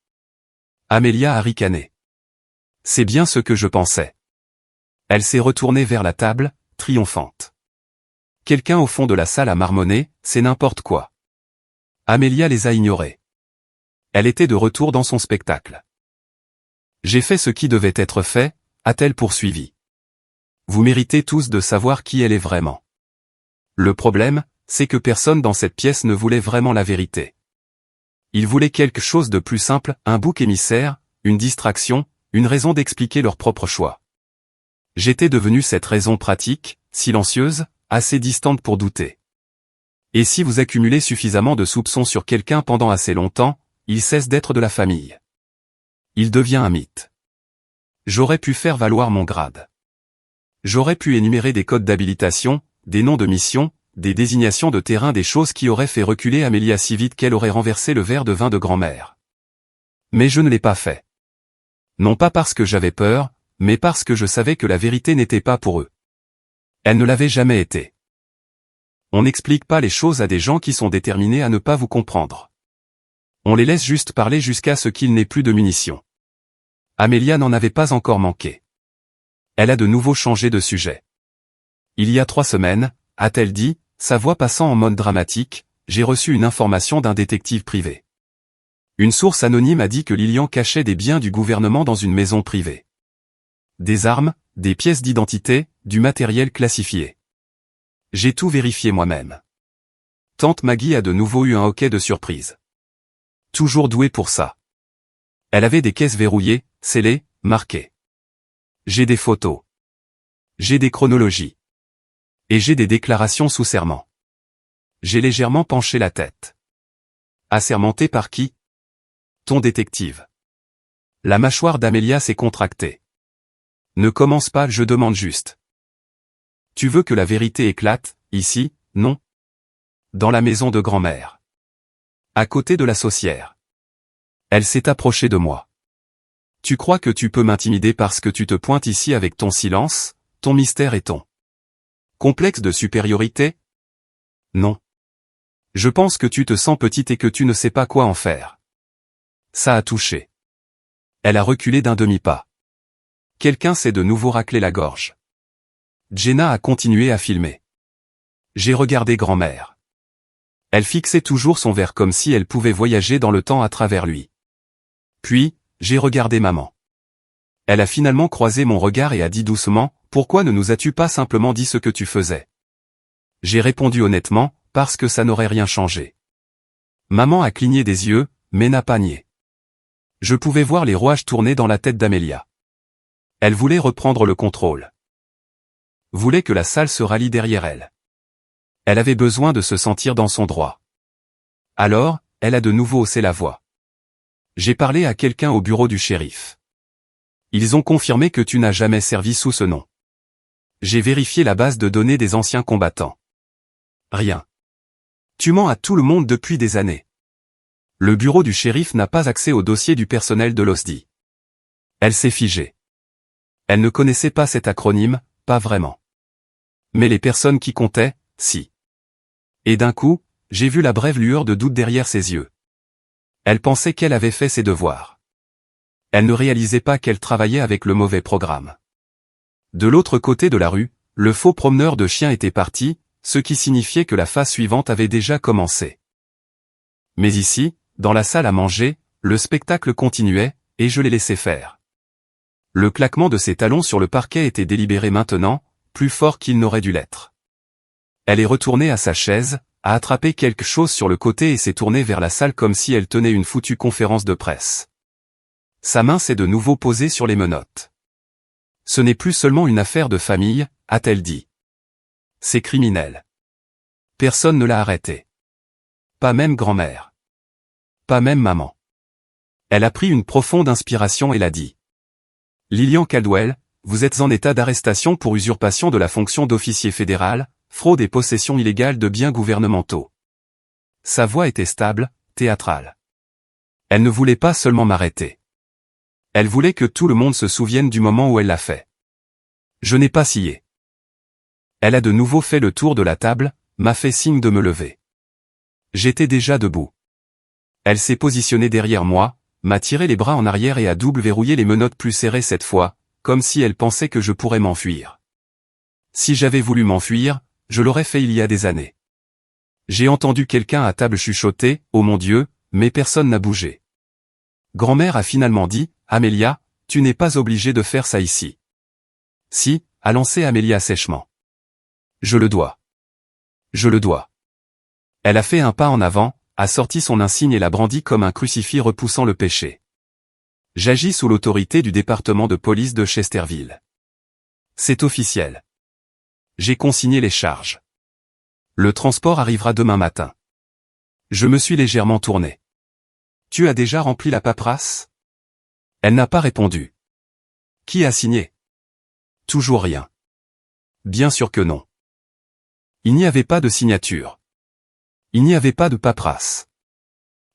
Amélia a ricané. C'est bien ce que je pensais. Elle s'est retournée vers la table, triomphante. Quelqu'un au fond de la salle a marmonné, c'est n'importe quoi. Amélia les a ignorés. Elle était de retour dans son spectacle. J'ai fait ce qui devait être fait, a-t-elle poursuivi. Vous méritez tous de savoir qui elle est vraiment. Le problème, c'est que personne dans cette pièce ne voulait vraiment la vérité. Ils voulaient quelque chose de plus simple, un bouc émissaire, une distraction, une raison d'expliquer leur propre choix. J'étais devenu cette raison pratique, silencieuse, assez distante pour douter. Et si vous accumulez suffisamment de soupçons sur quelqu'un pendant assez longtemps, il cesse d'être de la famille. Il devient un mythe. J'aurais pu faire valoir mon grade. J'aurais pu énumérer des codes d'habilitation, des noms de mission, des désignations de terrain, des choses qui auraient fait reculer Amélia si vite qu'elle aurait renversé le verre de vin de grand-mère. Mais je ne l'ai pas fait. Non pas parce que j'avais peur, mais parce que je savais que la vérité n'était pas pour eux. Elle ne l'avait jamais été. On n'explique pas les choses à des gens qui sont déterminés à ne pas vous comprendre. On les laisse juste parler jusqu'à ce qu'il n'ait plus de munitions. Amélia n'en avait pas encore manqué. Elle a de nouveau changé de sujet. Il y a 3 semaines, a-t-elle dit, sa voix passant en mode dramatique, j'ai reçu une information d'un détective privé. Une source anonyme a dit que Lilian cachait des biens du gouvernement dans une maison privée. Des armes, des pièces d'identité, du matériel classifié. J'ai tout vérifié moi-même. Tante Maggie a de nouveau eu un hoquet de surprise. Toujours douée pour ça. Elle avait des caisses verrouillées, scellées, marquées. J'ai des photos. J'ai des chronologies. Et j'ai des déclarations sous serment. J'ai légèrement penché la tête. Assermenté par qui? Ton détective. La mâchoire d'Amélia s'est contractée. Ne commence pas, je demande juste. Tu veux que la vérité éclate, ici, non? Dans la maison de grand-mère. À côté de la saucière. Elle s'est approchée de moi. Tu crois que tu peux m'intimider parce que tu te pointes ici avec ton silence, ton mystère et ton complexe de supériorité? Non. Je pense que tu te sens petite et que tu ne sais pas quoi en faire. Ça a touché. Elle a reculé d'un demi-pas. Quelqu'un s'est de nouveau raclé la gorge. Jenna a continué à filmer. J'ai regardé grand-mère. Elle fixait toujours son verre comme si elle pouvait voyager dans le temps à travers lui. Puis, j'ai regardé maman. Elle a finalement croisé mon regard et a dit doucement, « Pourquoi ne nous as-tu pas simplement dit ce que tu faisais ?» J'ai répondu honnêtement, « Parce que ça n'aurait rien changé. » Maman a cligné des yeux, mais n'a pas nié. Je pouvais voir les rouages tourner dans la tête d'Amélia. Elle voulait reprendre le contrôle. Voulait que la salle se rallie derrière elle. Elle avait besoin de se sentir dans son droit. Alors, elle a de nouveau haussé la voix. J'ai parlé à quelqu'un au bureau du shérif. Ils ont confirmé que tu n'as jamais servi sous ce nom. J'ai vérifié la base de données des anciens combattants. Rien. Tu mens à tout le monde depuis des années. Le bureau du shérif n'a pas accès au dossier du personnel de l'OSDI. Elle s'est figée. Elle ne connaissait pas cet acronyme, pas vraiment. Mais les personnes qui comptaient, si. Et d'un coup, j'ai vu la brève lueur de doute derrière ses yeux. Elle pensait qu'elle avait fait ses devoirs. Elle ne réalisait pas qu'elle travaillait avec le mauvais programme. De l'autre côté de la rue, le faux promeneur de chiens était parti, ce qui signifiait que la phase suivante avait déjà commencé. Mais ici, dans la salle à manger, le spectacle continuait, et je l'ai laissé faire. Le claquement de ses talons sur le parquet était délibéré maintenant, plus fort qu'il n'aurait dû l'être. Elle est retournée à sa chaise, a attrapé quelque chose sur le côté et s'est tournée vers la salle comme si elle tenait une foutue conférence de presse. Sa main s'est de nouveau posée sur les menottes. Ce n'est plus seulement une affaire de famille, a-t-elle dit. C'est criminel. Personne ne l'a arrêté. Pas même grand-mère. Pas même maman. Elle a pris une profonde inspiration et l'a dit. Lillian Caldwell, vous êtes en état d'arrestation pour usurpation de la fonction d'officier fédéral, fraude et possession illégale de biens gouvernementaux. Sa voix était stable, théâtrale. Elle ne voulait pas seulement m'arrêter. Elle voulait que tout le monde se souvienne du moment où elle l'a fait. Je n'ai pas scié. Elle a de nouveau fait le tour de la table, m'a fait signe de me lever. J'étais déjà debout. Elle s'est positionnée derrière moi, m'a tiré les bras en arrière et a double verrouillé les menottes plus serrées cette fois, comme si elle pensait que je pourrais m'enfuir. Si j'avais voulu m'enfuir, je l'aurais fait il y a des années. J'ai entendu quelqu'un à table chuchoter, « Oh mon Dieu », mais personne n'a bougé. Grand-mère a finalement dit, « Amélia, tu n'es pas obligée de faire ça ici. » Si, a lancé Amélia sèchement. Je le dois. Je le dois. Elle a fait un pas en avant, a sorti son insigne et l'a brandi comme un crucifix repoussant le péché. J'agis sous l'autorité du département de police de Chesterville. C'est officiel. J'ai consigné les charges. Le transport arrivera demain matin. Je me suis légèrement tourné. Tu as déjà rempli la paperasse? Elle n'a pas répondu. Qui a signé? Toujours rien. Bien sûr que non. Il n'y avait pas de signature. Il n'y avait pas de paperasse.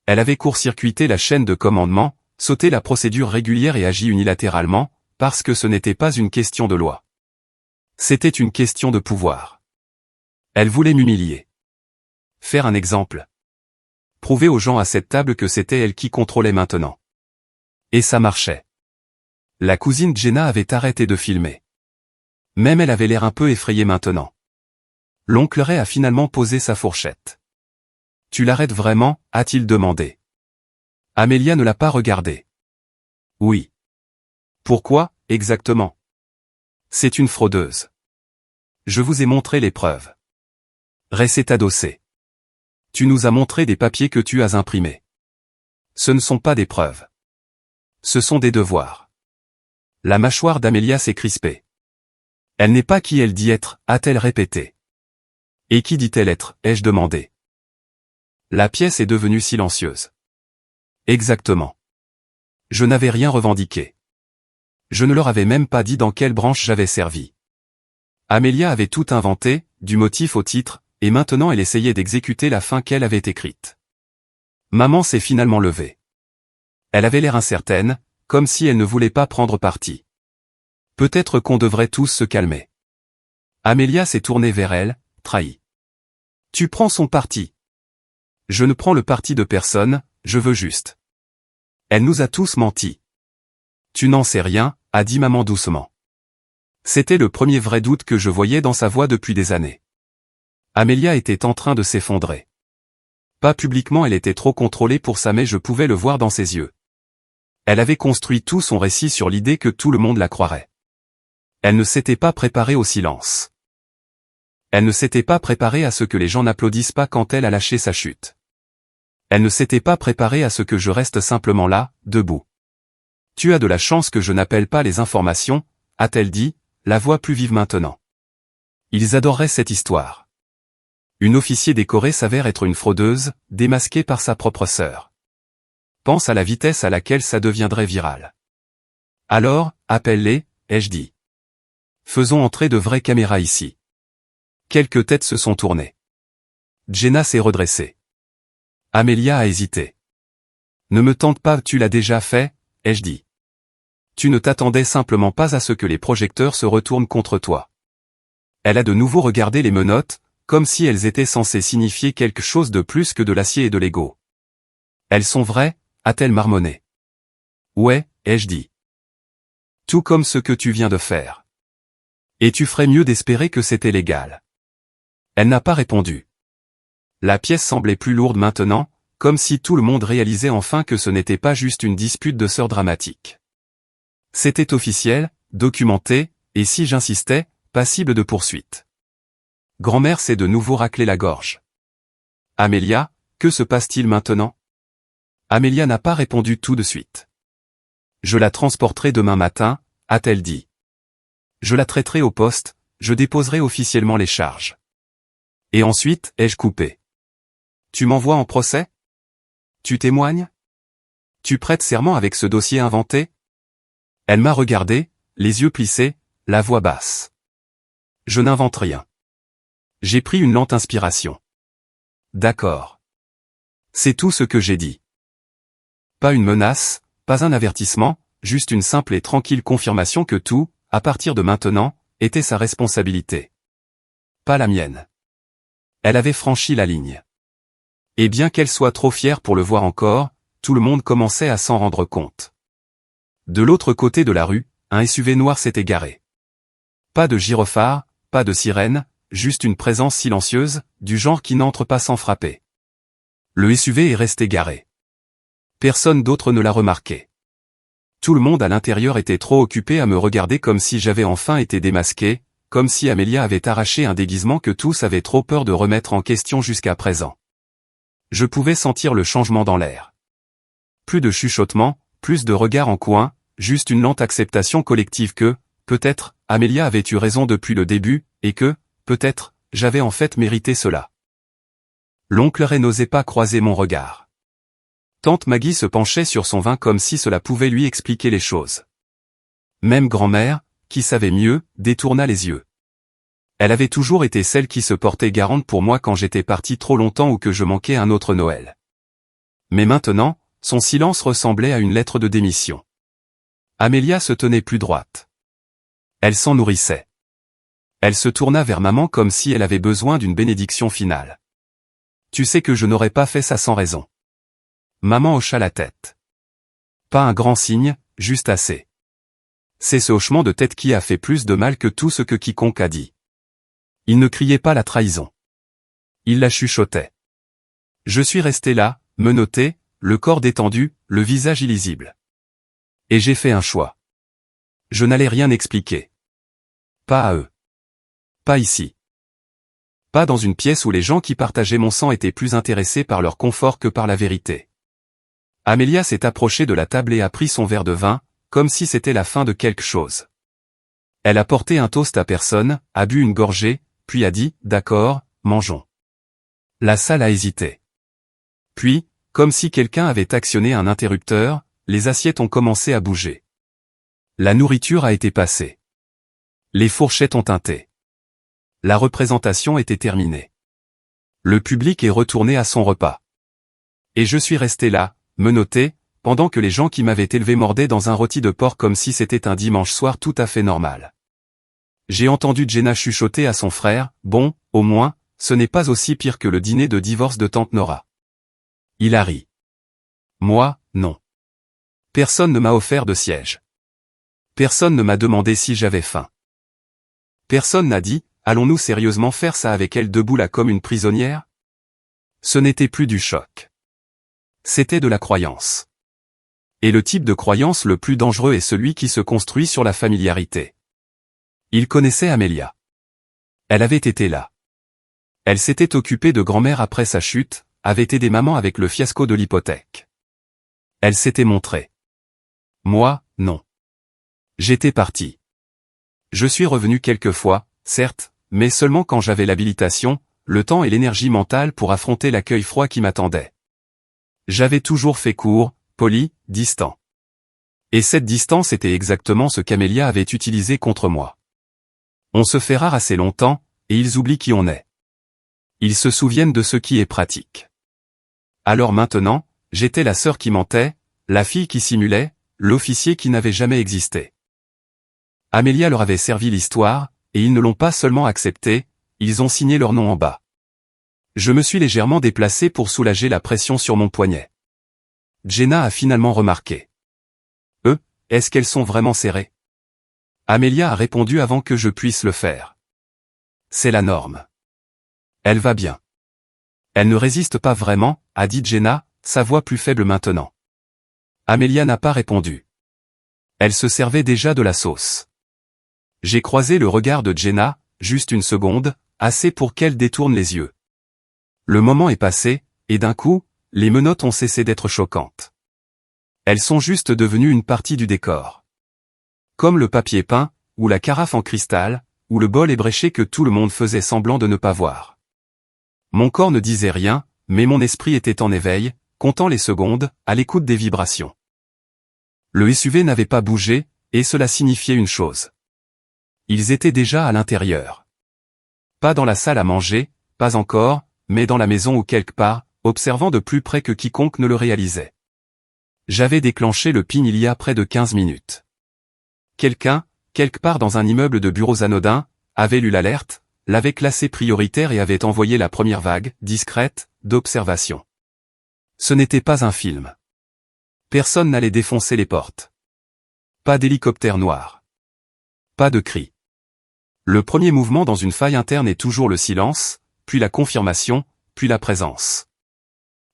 Elle avait court-circuité la chaîne de commandement, sauté la procédure régulière et agi unilatéralement, parce que ce n'était pas une question de loi. C'était une question de pouvoir. Elle voulait m'humilier. Faire un exemple. Prouver aux gens à cette table que c'était elle qui contrôlait maintenant. Et ça marchait. La cousine Jenna avait arrêté de filmer. Même elle avait l'air un peu effrayée maintenant. L'oncle Ray a finalement posé sa fourchette. Tu l'arrêtes vraiment, a-t-il demandé. Amélia ne l'a pas regardé. Oui. Pourquoi, exactement? C'est une fraudeuse. Je vous ai montré les preuves. Ray s'est adossé. Tu nous as montré des papiers que tu as imprimés. Ce ne sont pas des preuves. Ce sont des devoirs. La mâchoire d'Amélia s'est crispée. Elle n'est pas qui elle dit être, a-t-elle répété. Et qui dit-elle être, ai-je demandé. La pièce est devenue silencieuse. Exactement. Je n'avais rien revendiqué. Je ne leur avais même pas dit dans quelle branche j'avais servi. Amélia avait tout inventé, du motif au titre, et maintenant elle essayait d'exécuter la fin qu'elle avait écrite. Maman s'est finalement levée. Elle avait l'air incertaine, comme si elle ne voulait pas prendre parti. Peut-être qu'on devrait tous se calmer. Amélia s'est tournée vers elle, trahie. Tu prends son parti. Je ne prends le parti de personne, je veux juste. Elle nous a tous menti. Tu n'en sais rien, a dit maman doucement. C'était le premier vrai doute que je voyais dans sa voix depuis des années. Amélia était en train de s'effondrer. Pas publiquement, elle était trop contrôlée pour ça, mais je pouvais le voir dans ses yeux. Elle avait construit tout son récit sur l'idée que tout le monde la croirait. Elle ne s'était pas préparée au silence. Elle ne s'était pas préparée à ce que les gens n'applaudissent pas quand elle a lâché sa chute. Elle ne s'était pas préparée à ce que je reste simplement là, debout. Tu as de la chance que je n'appelle pas les informations, a-t-elle dit, la voix plus vive maintenant. Ils adoreraient cette histoire. Une officier décorée s'avère être une fraudeuse, démasquée par sa propre sœur. Pense à la vitesse à laquelle ça deviendrait viral. Alors, appelle-les, ai-je dit. Faisons entrer de vraies caméras ici. Quelques têtes se sont tournées. Jenna s'est redressée. Amélia a hésité. Ne me tente pas, tu l'as déjà fait, ai-je dit. Tu ne t'attendais simplement pas à ce que les projecteurs se retournent contre toi. Elle a de nouveau regardé les menottes, comme si elles étaient censées signifier quelque chose de plus que de l'acier et de l'ego. Elles sont vraies, a-t-elle marmonné. Ouais, ai-je dit. Tout comme ce que tu viens de faire. Et tu ferais mieux d'espérer que c'était légal. Elle n'a pas répondu. La pièce semblait plus lourde maintenant, comme si tout le monde réalisait enfin que ce n'était pas juste une dispute de sœurs dramatiques. C'était officiel, documenté, et si j'insistais, passible de poursuite. Grand-mère s'est de nouveau raclé la gorge. Amélia, que se passe-t-il maintenant? Amélia n'a pas répondu tout de suite. Je la transporterai demain matin, a-t-elle dit. Je la traiterai au poste, je déposerai officiellement les charges. Et ensuite, ai-je coupé. Tu m'envoies en procès? Tu témoignes? Tu prêtes serment avec ce dossier inventé? Elle m'a regardé, les yeux plissés, la voix basse. Je n'invente rien. J'ai pris une lente inspiration. D'accord. C'est tout ce que j'ai dit. Pas une menace, pas un avertissement, juste une simple et tranquille confirmation que tout, à partir de maintenant, était sa responsabilité. Pas la mienne. Elle avait franchi la ligne. Et bien qu'elle soit trop fière pour le voir encore, tout le monde commençait à s'en rendre compte. De l'autre côté de la rue, un SUV noir s'était garé. Pas de gyrophare, pas de sirène, juste une présence silencieuse, du genre qui n'entre pas sans frapper. Le SUV est resté garé. Personne d'autre ne l'a remarqué. Tout le monde à l'intérieur était trop occupé à me regarder comme si j'avais enfin été démasqué, comme si Amélia avait arraché un déguisement que tous avaient trop peur de remettre en question jusqu'à présent. Je pouvais sentir le changement dans l'air. Plus de chuchotements, plus de regards en coin, juste une lente acceptation collective que, peut-être, Amélia avait eu raison depuis le début, et que, peut-être, j'avais en fait mérité cela. L'oncle Ray n'osait pas croiser mon regard. Tante Maggie se penchait sur son vin comme si cela pouvait lui expliquer les choses. Même grand-mère, qui savait mieux, détourna les yeux. Elle avait toujours été celle qui se portait garante pour moi quand j'étais parti trop longtemps ou que je manquais un autre Noël. Mais maintenant, son silence ressemblait à une lettre de démission. Amélia se tenait plus droite. Elle s'en nourrissait. Elle se tourna vers maman comme si elle avait besoin d'une bénédiction finale. Tu sais que je n'aurais pas fait ça sans raison. Maman hocha la tête. Pas un grand signe, juste assez. C'est ce hochement de tête qui a fait plus de mal que tout ce que quiconque a dit. Il ne criait pas la trahison. Il la chuchotait. Je suis resté là, menotté, le corps détendu, le visage illisible. Et j'ai fait un choix. Je n'allais rien expliquer. Pas à eux. Pas ici. Pas dans une pièce où les gens qui partageaient mon sang étaient plus intéressés par leur confort que par la vérité. Amélia s'est approchée de la table et a pris son verre de vin, comme si c'était la fin de quelque chose. Elle a porté un toast à personne, a bu une gorgée, puis a dit « D'accord, mangeons ». La salle a hésité. Puis, comme si quelqu'un avait actionné un interrupteur, les assiettes ont commencé à bouger. La nourriture a été passée. Les fourchettes ont tinté. La représentation était terminée. Le public est retourné à son repas. Et je suis resté là, menotté, pendant que les gens qui m'avaient élevé mordaient dans un rôti de porc comme si c'était un dimanche soir tout à fait normal. J'ai entendu Jenna chuchoter à son frère, « Bon, au moins, ce n'est pas aussi pire que le dîner de divorce de tante Nora. » Il a ri. Moi, non. Personne ne m'a offert de siège. Personne ne m'a demandé si j'avais faim. Personne n'a dit, allons-nous sérieusement faire ça avec elle debout là comme une prisonnière? Ce n'était plus du choc. C'était de la croyance. Et le type de croyance le plus dangereux est celui qui se construit sur la familiarité. Il connaissait Amélia. Elle avait été là. Elle s'était occupée de grand-mère après sa chute, avait aidé maman avec le fiasco de l'hypothèque. Elle s'était montrée. Moi, non. J'étais parti. Je suis revenu quelques fois, certes, mais seulement quand j'avais l'habilitation, le temps et l'énergie mentale pour affronter l'accueil froid qui m'attendait. J'avais toujours fait court, poli, distant. Et cette distance était exactement ce qu'Amélia avait utilisé contre moi. On se fait rare assez longtemps, et ils oublient qui on est. Ils se souviennent de ce qui est pratique. Alors maintenant, j'étais la sœur qui mentait, la fille qui simulait, l'officier qui n'avait jamais existé. Amelia leur avait servi l'histoire, et ils ne l'ont pas seulement accepté, ils ont signé leur nom en bas. Je me suis légèrement déplacé pour soulager la pression sur mon poignet. Jenna a finalement remarqué. Est-ce qu'elles sont vraiment serrées? Amelia a répondu avant que je puisse le faire. C'est la norme. Elle va bien. Elle ne résiste pas vraiment, a dit Jenna, sa voix plus faible maintenant. Amelia n'a pas répondu. Elle se servait déjà de la sauce. J'ai croisé le regard de Jenna, juste une seconde, assez pour qu'elle détourne les yeux. Le moment est passé, et d'un coup, les menottes ont cessé d'être choquantes. Elles sont juste devenues une partie du décor. Comme le papier peint, ou la carafe en cristal, ou le bol ébréché que tout le monde faisait semblant de ne pas voir. Mon corps ne disait rien, mais mon esprit était en éveil, comptant les secondes, à l'écoute des vibrations. Le SUV n'avait pas bougé, et cela signifiait une chose. Ils étaient déjà à l'intérieur. Pas dans la salle à manger, pas encore, mais dans la maison ou quelque part, observant de plus près que quiconque ne le réalisait. J'avais déclenché le PIN il y a près de 15 minutes. Quelqu'un, quelque part dans un immeuble de bureaux anodins, avait lu l'alerte, l'avait classé prioritaire et avait envoyé la première vague, discrète, d'observation. Ce n'était pas un film. Personne n'allait défoncer les portes. Pas d'hélicoptère noir. Pas de cris. Le premier mouvement dans une faille interne est toujours le silence, puis la confirmation, puis la présence.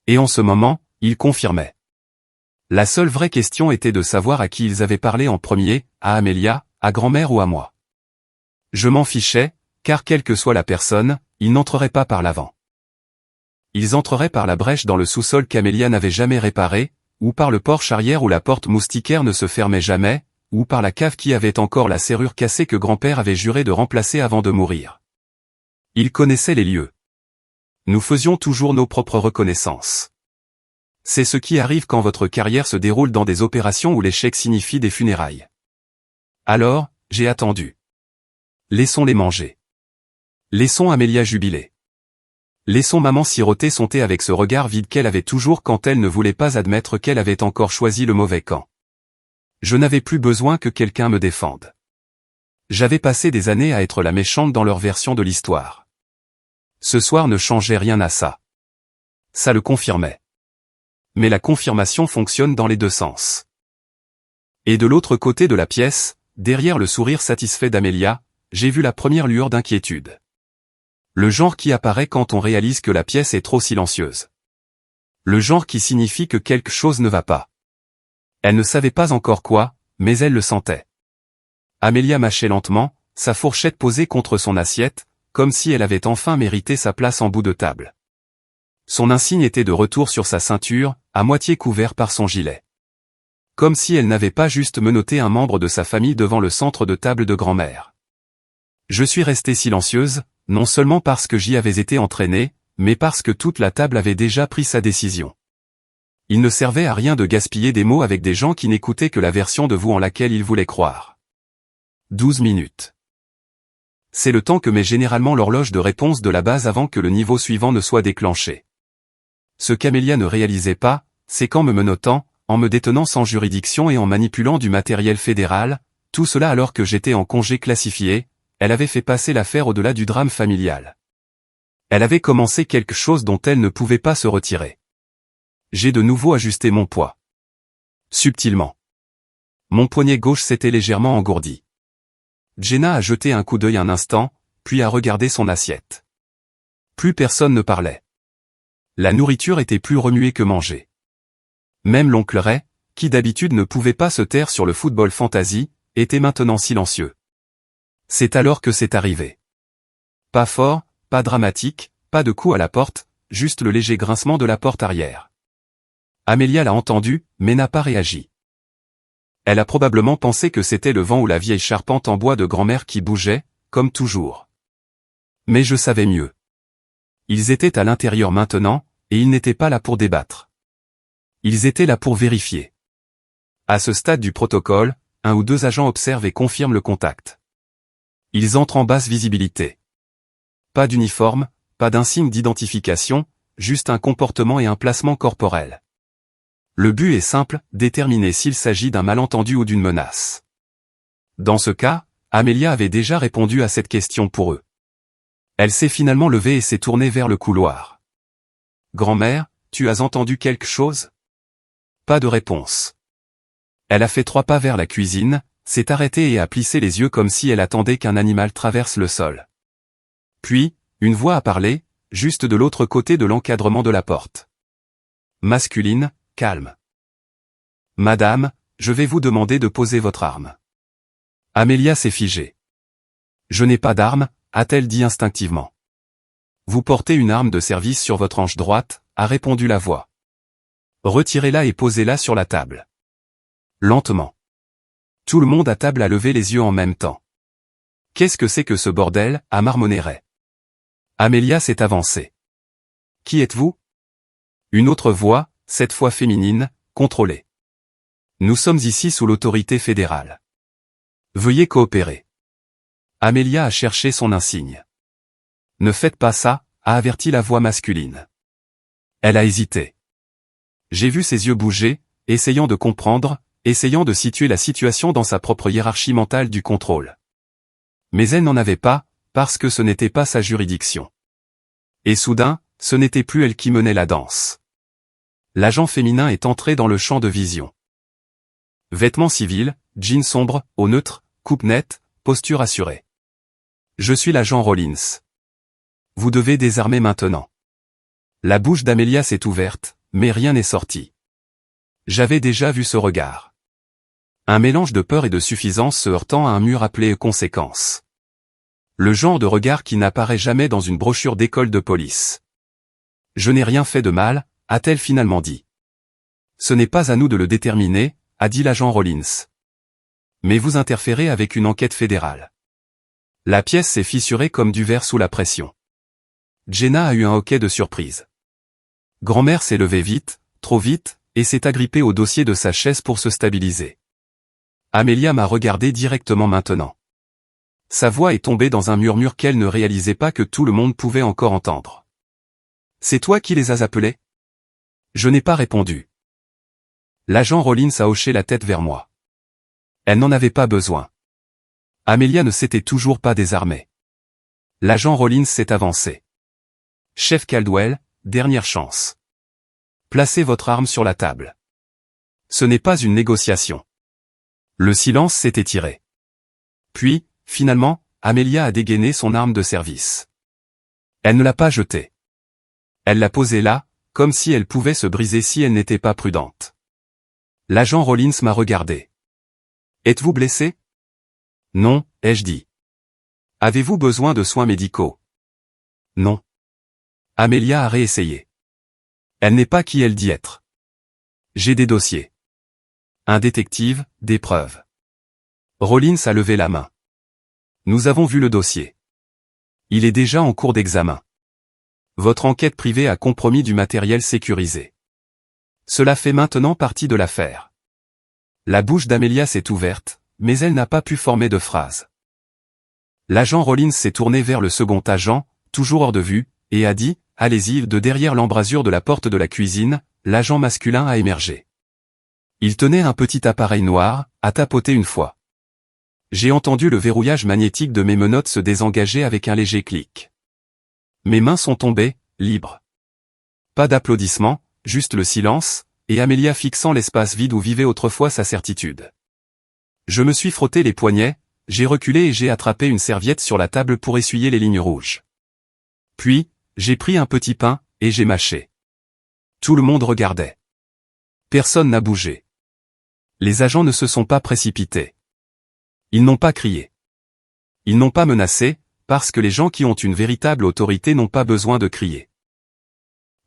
Et en ce moment, il confirmait. La seule vraie question était de savoir à qui ils avaient parlé en premier, à Amelia, à grand-mère ou à moi. Je m'en fichais, car quelle que soit la personne, ils n'entreraient pas par l'avant. Ils entreraient par la brèche dans le sous-sol qu'Amelia n'avait jamais réparé, ou par le porche arrière où la porte moustiquaire ne se fermait jamais, ou par la cave qui avait encore la serrure cassée que grand-père avait juré de remplacer avant de mourir. Ils connaissaient les lieux. Nous faisions toujours nos propres reconnaissances. C'est ce qui arrive quand votre carrière se déroule dans des opérations où l'échec signifie des funérailles. Alors, j'ai attendu. Laissons-les manger. Laissons Amelia jubiler. Laissons maman siroter son thé avec ce regard vide qu'elle avait toujours quand elle ne voulait pas admettre qu'elle avait encore choisi le mauvais camp. Je n'avais plus besoin que quelqu'un me défende. J'avais passé des années à être la méchante dans leur version de l'histoire. Ce soir ne changeait rien à ça. Ça le confirmait. Mais la confirmation fonctionne dans les deux sens. Et de l'autre côté de la pièce, derrière le sourire satisfait d'Amelia, j'ai vu la première lueur d'inquiétude. Le genre qui apparaît quand on réalise que la pièce est trop silencieuse. Le genre qui signifie que quelque chose ne va pas. Elle ne savait pas encore quoi, mais elle le sentait. Amelia mâchait lentement, sa fourchette posée contre son assiette, comme si elle avait enfin mérité sa place en bout de table. Son insigne était de retour sur sa ceinture, à moitié couvert par son gilet. Comme si elle n'avait pas juste menotté un membre de sa famille devant le centre de table de grand-mère. Je suis restée silencieuse, non seulement parce que j'y avais été entraînée, mais parce que toute la table avait déjà pris sa décision. Il ne servait à rien de gaspiller des mots avec des gens qui n'écoutaient que la version de vous en laquelle ils voulaient croire. 12 minutes. C'est le temps que met généralement l'horloge de réponse de la base avant que le niveau suivant ne soit déclenché. Ce qu'Amelia ne réalisait pas, c'est qu'en me menottant, en me détenant sans juridiction et en manipulant du matériel fédéral, tout cela alors que j'étais en congé classifié, elle avait fait passer l'affaire au-delà du drame familial. Elle avait commencé quelque chose dont elle ne pouvait pas se retirer. J'ai de nouveau ajusté mon poids. Subtilement. Mon poignet gauche s'était légèrement engourdi. Jenna a jeté un coup d'œil un instant, puis a regardé son assiette. Plus personne ne parlait. La nourriture était plus remuée que mangée. Même l'oncle Ray, qui d'habitude ne pouvait pas se taire sur le football fantasy, était maintenant silencieux. C'est alors que c'est arrivé. Pas fort, pas dramatique, pas de coup à la porte, juste le léger grincement de la porte arrière. Amelia l'a entendu, mais n'a pas réagi. Elle a probablement pensé que c'était le vent ou la vieille charpente en bois de grand-mère qui bougeait, comme toujours. Mais je savais mieux. Ils étaient à l'intérieur maintenant, et ils n'étaient pas là pour débattre. Ils étaient là pour vérifier. À ce stade du protocole, 1 ou 2 agents observent et confirment le contact. Ils entrent en basse visibilité. Pas d'uniforme, pas d'insigne d'identification, juste un comportement et un placement corporel. Le but est simple, déterminer s'il s'agit d'un malentendu ou d'une menace. Dans ce cas, Amelia avait déjà répondu à cette question pour eux. Elle s'est finalement levée et s'est tournée vers le couloir. « Grand-mère, tu as entendu quelque chose ?» Pas de réponse. Elle a fait 3 pas vers la cuisine, s'est arrêtée et a plissé les yeux comme si elle attendait qu'un animal traverse le sol. Puis, une voix a parlé, juste de l'autre côté de l'encadrement de la porte. Masculine, calme. « Madame, je vais vous demander de poser votre arme. » Amelia s'est figée. « Je n'ai pas d'arme, » a-t-elle dit instinctivement. « Vous portez une arme de service sur votre hanche droite, » a répondu la voix. « Retirez-la et posez-la sur la table. » Lentement. Tout le monde à table a levé les yeux en même temps. « Qu'est-ce que c'est que ce bordel ?» a marmonné Ray. Amelia s'est avancée. « Qui êtes-vous » Une autre voix, cette fois féminine, contrôlée. « Nous sommes ici sous l'autorité fédérale. Veuillez coopérer. » Amelia a cherché son insigne. « Ne faites pas ça », a averti la voix masculine. Elle a hésité. J'ai vu ses yeux bouger, essayant de comprendre, essayant de situer la situation dans sa propre hiérarchie mentale du contrôle. Mais elle n'en avait pas, parce que ce n'était pas sa juridiction. Et soudain, ce n'était plus elle qui menait la danse. L'agent féminin est entré dans le champ de vision. Vêtements civils, jean sombre, au neutre, coupe nette, posture assurée. Je suis l'agent Rollins. Vous devez désarmer maintenant. La bouche d'Amelia s'est ouverte, mais rien n'est sorti. J'avais déjà vu ce regard. Un mélange de peur et de suffisance se heurtant à un mur appelé conséquence. Le genre de regard qui n'apparaît jamais dans une brochure d'école de police. Je n'ai rien fait de mal, a-t-elle finalement dit. Ce n'est pas à nous de le déterminer, a dit l'agent Rollins. Mais vous interférez avec une enquête fédérale. La pièce s'est fissurée comme du verre sous la pression. Jenna a eu un hoquet de surprise. Grand-mère s'est levée vite, trop vite, et s'est agrippée au dossier de sa chaise pour se stabiliser. Amelia m'a regardé directement maintenant. Sa voix est tombée dans un murmure qu'elle ne réalisait pas que tout le monde pouvait encore entendre. « C'est toi qui les as appelés ?» Je n'ai pas répondu. L'agent Rollins a hoché la tête vers moi. Elle n'en avait pas besoin. Amelia ne s'était toujours pas désarmée. L'agent Rollins s'est avancé. « Chef Caldwell, dernière chance. Placez votre arme sur la table. Ce n'est pas une négociation. » Le silence s'est étiré. Puis, finalement, Amelia a dégainé son arme de service. Elle ne l'a pas jetée. Elle l'a posée là, comme si elle pouvait se briser si elle n'était pas prudente. L'agent Rollins m'a regardé. « Êtes-vous blessé ?»« Non, » ai-je dit. « Avez-vous besoin de soins médicaux ?»« Non. » Amelia a réessayé. Elle n'est pas qui elle dit être. J'ai des dossiers. Un détective, des preuves. Rollins a levé la main. Nous avons vu le dossier. Il est déjà en cours d'examen. Votre enquête privée a compromis du matériel sécurisé. Cela fait maintenant partie de l'affaire. La bouche d'Amelia s'est ouverte, mais elle n'a pas pu former de phrase. L'agent Rollins s'est tourné vers le second agent, toujours hors de vue, et a dit, « Allez-y », de derrière l'embrasure de la porte de la cuisine, l'agent masculin a émergé. Il tenait un petit appareil noir, a tapoté une fois. J'ai entendu le verrouillage magnétique de mes menottes se désengager avec un léger clic. Mes mains sont tombées, libres. Pas d'applaudissements, juste le silence, et Amelia fixant l'espace vide où vivait autrefois sa certitude. Je me suis frotté les poignets, j'ai reculé et j'ai attrapé une serviette sur la table pour essuyer les lignes rouges. Puis, j'ai pris un petit pain, et j'ai mâché. Tout le monde regardait. Personne n'a bougé. Les agents ne se sont pas précipités. Ils n'ont pas crié. Ils n'ont pas menacé, parce que les gens qui ont une véritable autorité n'ont pas besoin de crier.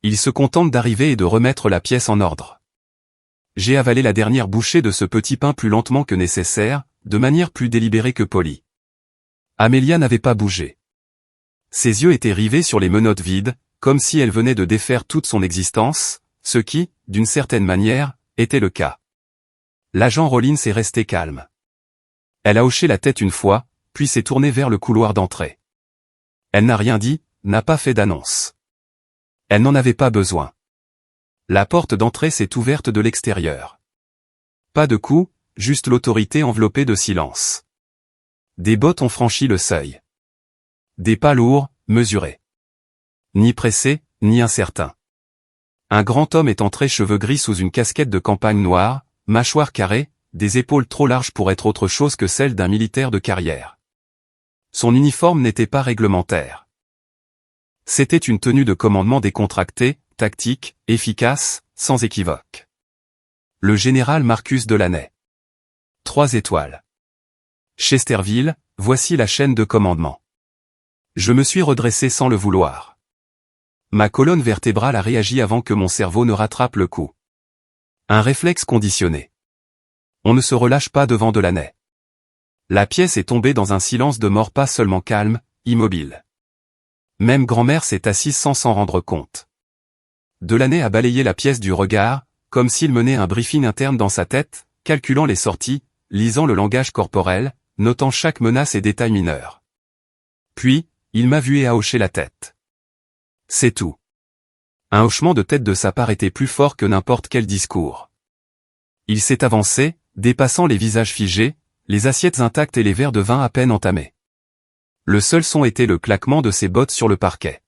Ils se contentent d'arriver et de remettre la pièce en ordre. J'ai avalé la dernière bouchée de ce petit pain plus lentement que nécessaire, de manière plus délibérée que polie. Amelia n'avait pas bougé. Ses yeux étaient rivés sur les menottes vides, comme si elle venait de défaire toute son existence, ce qui, d'une certaine manière, était le cas. L'agent Rollins est resté calme. Elle a hoché la tête une fois, puis s'est tournée vers le couloir d'entrée. Elle n'a rien dit, n'a pas fait d'annonce. Elle n'en avait pas besoin. La porte d'entrée s'est ouverte de l'extérieur. Pas de coup, juste l'autorité enveloppée de silence. Des bottes ont franchi le seuil. Des pas lourds, mesurés. Ni pressés, ni incertains. Un grand homme est entré, cheveux gris sous une casquette de campagne noire, mâchoire carrée, des épaules trop larges pour être autre chose que celle d'un militaire de carrière. Son uniforme n'était pas réglementaire. C'était une tenue de commandement décontractée, tactique, efficace, sans équivoque. Le général Marcus Delaney. 3 étoiles. Chesterville, voici la chaîne de commandement. Je me suis redressé sans le vouloir. Ma colonne vertébrale a réagi avant que mon cerveau ne rattrape le coup. Un réflexe conditionné. On ne se relâche pas devant Delaney. La pièce est tombée dans un silence de mort, pas seulement calme, immobile. Même grand-mère s'est assise sans s'en rendre compte. Delaney a balayé la pièce du regard, comme s'il menait un briefing interne dans sa tête, calculant les sorties, lisant le langage corporel, notant chaque menace et détail mineur. Puis, il m'a vu et a hoché la tête. C'est tout. Un hochement de tête de sa part était plus fort que n'importe quel discours. Il s'est avancé, dépassant les visages figés, les assiettes intactes et les verres de vin à peine entamés. Le seul son était le claquement de ses bottes sur le parquet.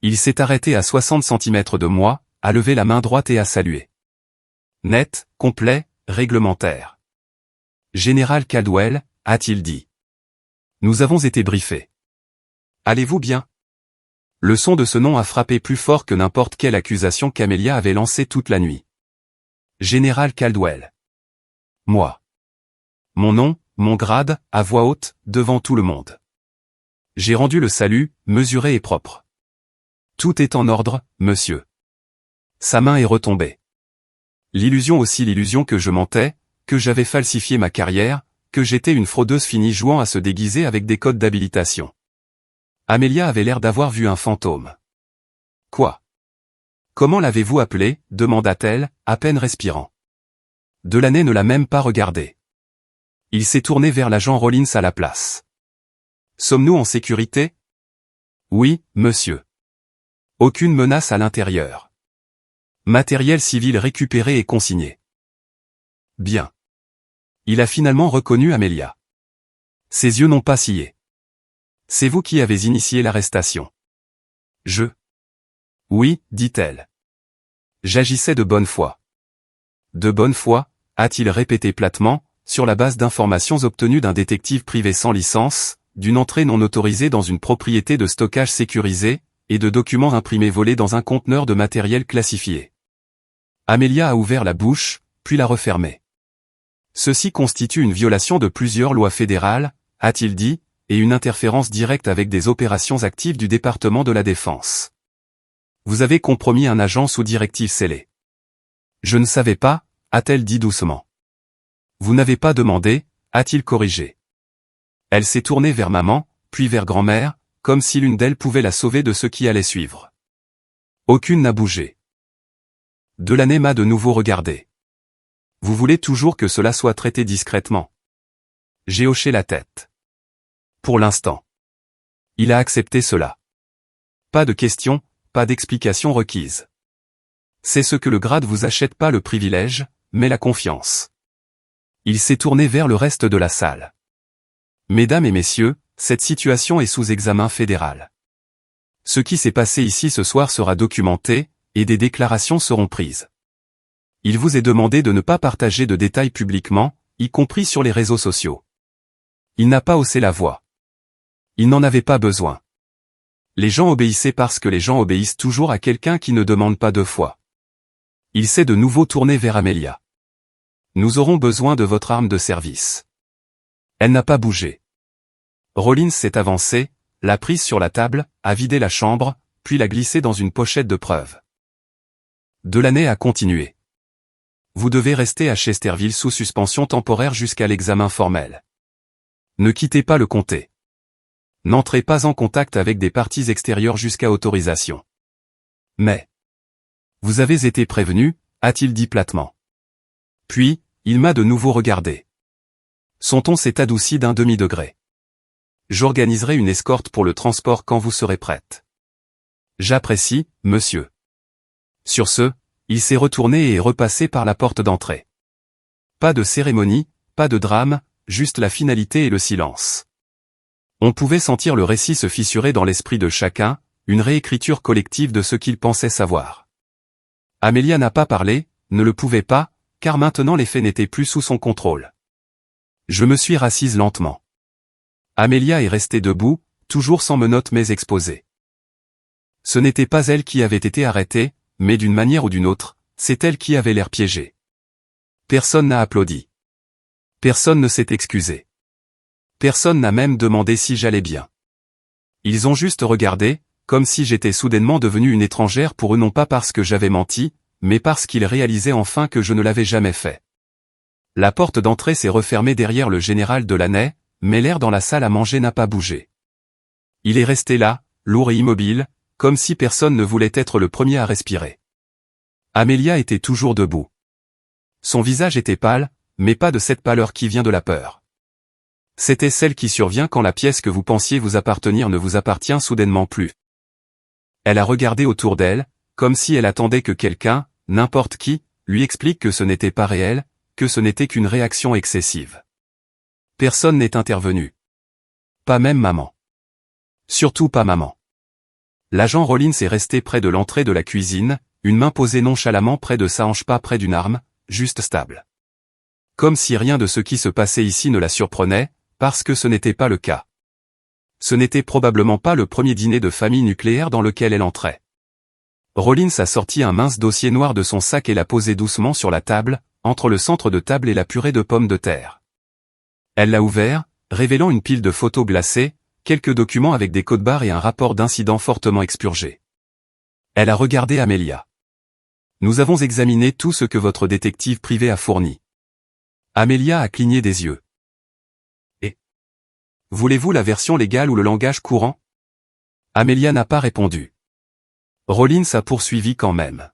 Il s'est arrêté à 60 centimètres de moi, a levé la main droite et a salué. Net, complet, réglementaire. Général Caldwell, a-t-il dit. Nous avons été briefés. Allez-vous bien? Le son de ce nom a frappé plus fort que n'importe quelle accusation qu'Amelia avait lancée toute la nuit. Général Caldwell. Moi. Mon nom, mon grade, à voix haute, devant tout le monde. J'ai rendu le salut, mesuré et propre. Tout est en ordre, monsieur. Sa main est retombée. L'illusion aussi, l'illusion que je mentais, que j'avais falsifié ma carrière, que j'étais une fraudeuse finie jouant à se déguiser avec des codes d'habilitation. Amelia avait l'air d'avoir vu un fantôme. Quoi? Comment l'avez-vous appelé? Demanda-t-elle, à peine respirant. Delaney ne l'a même pas regardé. Il s'est tourné vers l'agent Rollins à la place. Sommes-nous en sécurité? Oui, monsieur. Aucune menace à l'intérieur. Matériel civil récupéré et consigné. Bien. Il a finalement reconnu Amelia. Ses yeux n'ont pas scié. C'est vous qui avez initié l'arrestation. Je. Oui, dit-elle. J'agissais de bonne foi. De bonne foi, a-t-il répété platement, sur la base d'informations obtenues d'un détective privé sans licence, d'une entrée non autorisée dans une propriété de stockage sécurisée, et de documents imprimés volés dans un conteneur de matériel classifié. Amelia a ouvert la bouche, puis l'a refermée. Ceci constitue une violation de plusieurs lois fédérales, a-t-il dit, et une interférence directe avec des opérations actives du département de la Défense. Vous avez compromis un agent sous directive scellée. Je ne savais pas, a-t-elle dit doucement. Vous n'avez pas demandé, a-t-il corrigé. Elle s'est tournée vers maman, puis vers grand-mère, comme si l'une d'elles pouvait la sauver de ce qui allait suivre. Aucune n'a bougé. Delaney m'a de nouveau regardé. Vous voulez toujours que cela soit traité discrètement. J'ai hoché la tête. Pour l'instant. Il a accepté cela. Pas de questions, pas d'explications requises. C'est ce que le grade vous achète, pas le privilège, mais la confiance. Il s'est tourné vers le reste de la salle. Mesdames et messieurs, cette situation est sous examen fédéral. Ce qui s'est passé ici ce soir sera documenté, et des déclarations seront prises. Il vous est demandé de ne pas partager de détails publiquement, y compris sur les réseaux sociaux. Il n'a pas haussé la voix. Il n'en avait pas besoin. Les gens obéissaient parce que les gens obéissent toujours à quelqu'un qui ne demande pas 2 fois. Il s'est de nouveau tourné vers Amelia. Nous aurons besoin de votre arme de service. Elle n'a pas bougé. Rollins s'est avancé, l'a prise sur la table, a vidé la chambre, puis l'a glissée dans une pochette de preuves. Delaney a continué. Vous devez rester à Chesterville sous suspension temporaire jusqu'à l'examen formel. Ne quittez pas le comté. N'entrez pas en contact avec des parties extérieures jusqu'à autorisation. Mais... Vous avez été prévenu, a-t-il dit platement. Puis, il m'a de nouveau regardé. Son ton s'est adouci d'un demi-degré. J'organiserai une escorte pour le transport quand vous serez prête. J'apprécie, monsieur. Sur ce, Il s'est retourné et est repassé par la porte d'entrée. Pas de cérémonie, pas de drame, juste la finalité et le silence. On pouvait sentir le récit se fissurer dans l'esprit de chacun, une réécriture collective de ce qu'il pensait savoir. Amelia n'a pas parlé, ne le pouvait pas, car maintenant les faits n'étaient plus sous son contrôle. Je me suis rassise lentement. Amelia est restée debout, toujours sans menottes mais exposée. Ce n'était pas elle qui avait été arrêtée, mais d'une manière ou d'une autre, c'est elle qui avait l'air piégée. Personne n'a applaudi. Personne ne s'est excusé. Personne n'a même demandé si j'allais bien. Ils ont juste regardé, comme si j'étais soudainement devenue une étrangère pour eux, non pas parce que j'avais menti, mais parce qu'ils réalisaient enfin que je ne l'avais jamais fait. La porte d'entrée s'est refermée derrière le général Delaney, mais l'air dans la salle à manger n'a pas bougé. Il est resté là, lourd et immobile, comme si personne ne voulait être le premier à respirer. Amelia était toujours debout. Son visage était pâle, mais pas de cette pâleur qui vient de la peur. C'était celle qui survient quand la pièce que vous pensiez vous appartenir ne vous appartient soudainement plus. Elle a regardé autour d'elle, comme si elle attendait que quelqu'un, n'importe qui, lui explique que ce n'était pas réel, que ce n'était qu'une réaction excessive. Personne n'est intervenu. Pas même maman. Surtout pas maman. L'agent Rollins est resté près de l'entrée de la cuisine, une main posée nonchalamment près de sa hanche, pas près d'une arme, juste stable. Comme si rien de ce qui se passait ici ne la surprenait, parce que ce n'était pas le cas. Ce n'était probablement pas le premier dîner de famille nucléaire dans lequel elle entrait. Rollins a sorti un mince dossier noir de son sac et l'a posé doucement sur la table, entre le centre de table et la purée de pommes de terre. Elle l'a ouvert, révélant une pile de photos glacées, quelques documents avec des codes-barres et un rapport d'incident fortement expurgé. Elle a regardé Amelia. Nous avons examiné tout ce que votre détective privé a fourni. Amelia a cligné des yeux. Et voulez-vous la version légale ou le langage courant? Amelia n'a pas répondu. Rollins a poursuivi quand même.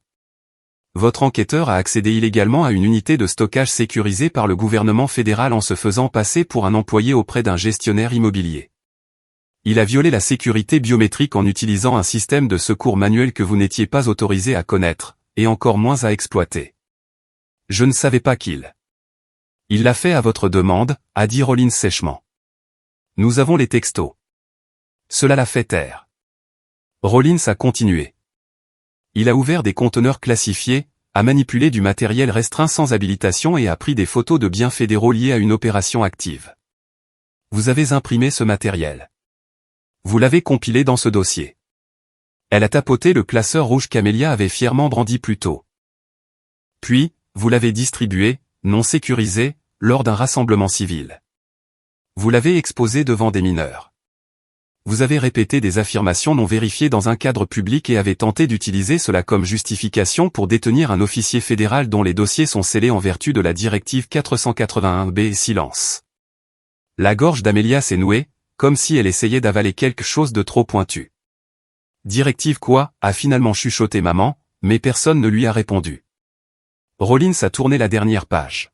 Votre enquêteur a accédé illégalement à une unité de stockage sécurisée par le gouvernement fédéral en se faisant passer pour un employé auprès d'un gestionnaire immobilier. Il a violé la sécurité biométrique en utilisant un système de secours manuel que vous n'étiez pas autorisé à connaître, et encore moins à exploiter. Je ne savais pas qu'il. Il l'a fait à votre demande, a dit Rollins sèchement. Nous avons les textos. Cela l'a fait taire. Rollins a continué. Il a ouvert des conteneurs classifiés, a manipulé du matériel restreint sans habilitation et a pris des photos de biens fédéraux liés à une opération active. Vous avez imprimé ce matériel. Vous l'avez compilé dans ce dossier. Elle a tapoté le classeur rouge qu'Amelia avait fièrement brandi plus tôt. Puis, vous l'avez distribué, non sécurisé, lors d'un rassemblement civil. Vous l'avez exposé devant des mineurs. Vous avez répété des affirmations non vérifiées dans un cadre public et avez tenté d'utiliser cela comme justification pour détenir un officier fédéral dont les dossiers sont scellés en vertu de la directive 481B et silence. La gorge d'Amelia s'est nouée, comme si elle essayait d'avaler quelque chose de trop pointu. Directive quoi, a finalement chuchoté maman, mais personne ne lui a répondu. Rollins a tourné la dernière page.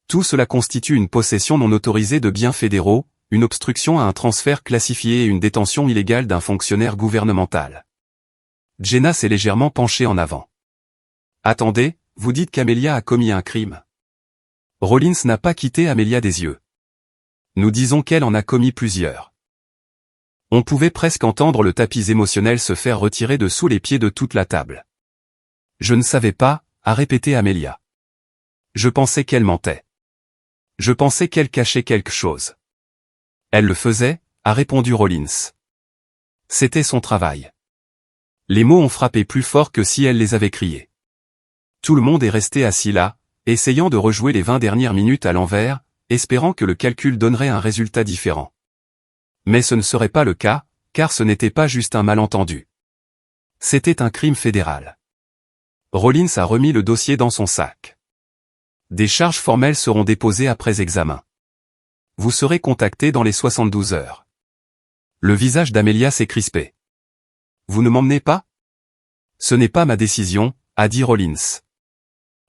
Tout cela constitue une possession non autorisée de biens fédéraux, une obstruction à un transfert classifié et une détention illégale d'un fonctionnaire gouvernemental. Jenna s'est légèrement penchée en avant. Attendez, vous dites qu'Amelia a commis un crime. Rollins n'a pas quitté Amelia des yeux. Nous disons qu'elle en a commis plusieurs. On pouvait presque entendre le tapis émotionnel se faire retirer de sous les pieds de toute la table. Je ne savais pas, a répété Amelia. Je pensais qu'elle mentait. Je pensais qu'elle cachait quelque chose. Elle le faisait, a répondu Rollins. C'était son travail. Les mots ont frappé plus fort que si elle les avait criés. Tout le monde est resté assis là, essayant de rejouer les 20 dernières minutes à l'envers, espérant que le calcul donnerait un résultat différent. Mais ce ne serait pas le cas, car ce n'était pas juste un malentendu. C'était un crime fédéral. Rollins a remis le dossier dans son sac. Des charges formelles seront déposées après examen. Vous serez contacté dans les 72 heures. Le visage d'Amelia s'est crispé. Vous ne m'emmenez pas? Ce n'est pas ma décision, a dit Rollins.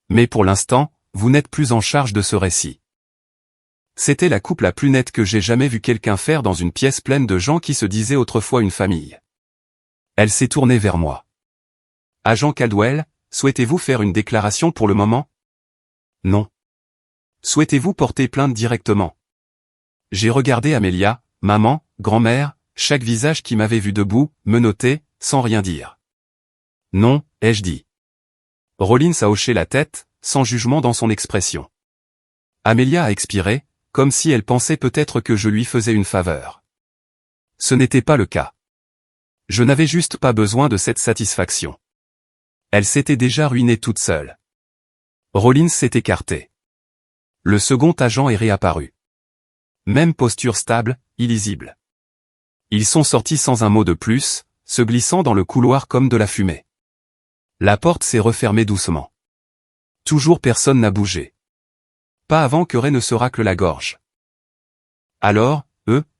Mais pour l'instant, vous n'êtes plus en charge de ce récit. C'était la coupe la plus nette que j'ai jamais vu quelqu'un faire dans une pièce pleine de gens qui se disaient autrefois une famille. Elle s'est tournée vers moi. Agent Caldwell, souhaitez-vous faire une déclaration pour le moment? Non. Souhaitez-vous porter plainte directement? J'ai regardé Amelia, maman, grand-mère, chaque visage qui m'avait vu debout, menotté, sans rien dire. Non, ai-je dit. Rollins a hoché la tête, sans jugement dans son expression. Amelia a expiré, comme si elle pensait peut-être que je lui faisais une faveur. Ce n'était pas le cas. Je n'avais juste pas besoin de cette satisfaction. Elle s'était déjà ruinée toute seule. Rollins s'est écarté. Le second agent est réapparu. Même posture stable, illisible. Ils sont sortis sans un mot de plus, se glissant dans le couloir comme de la fumée. La porte s'est refermée doucement. Toujours personne n'a bougé. Pas avant que Ray ne se racle la gorge. Alors,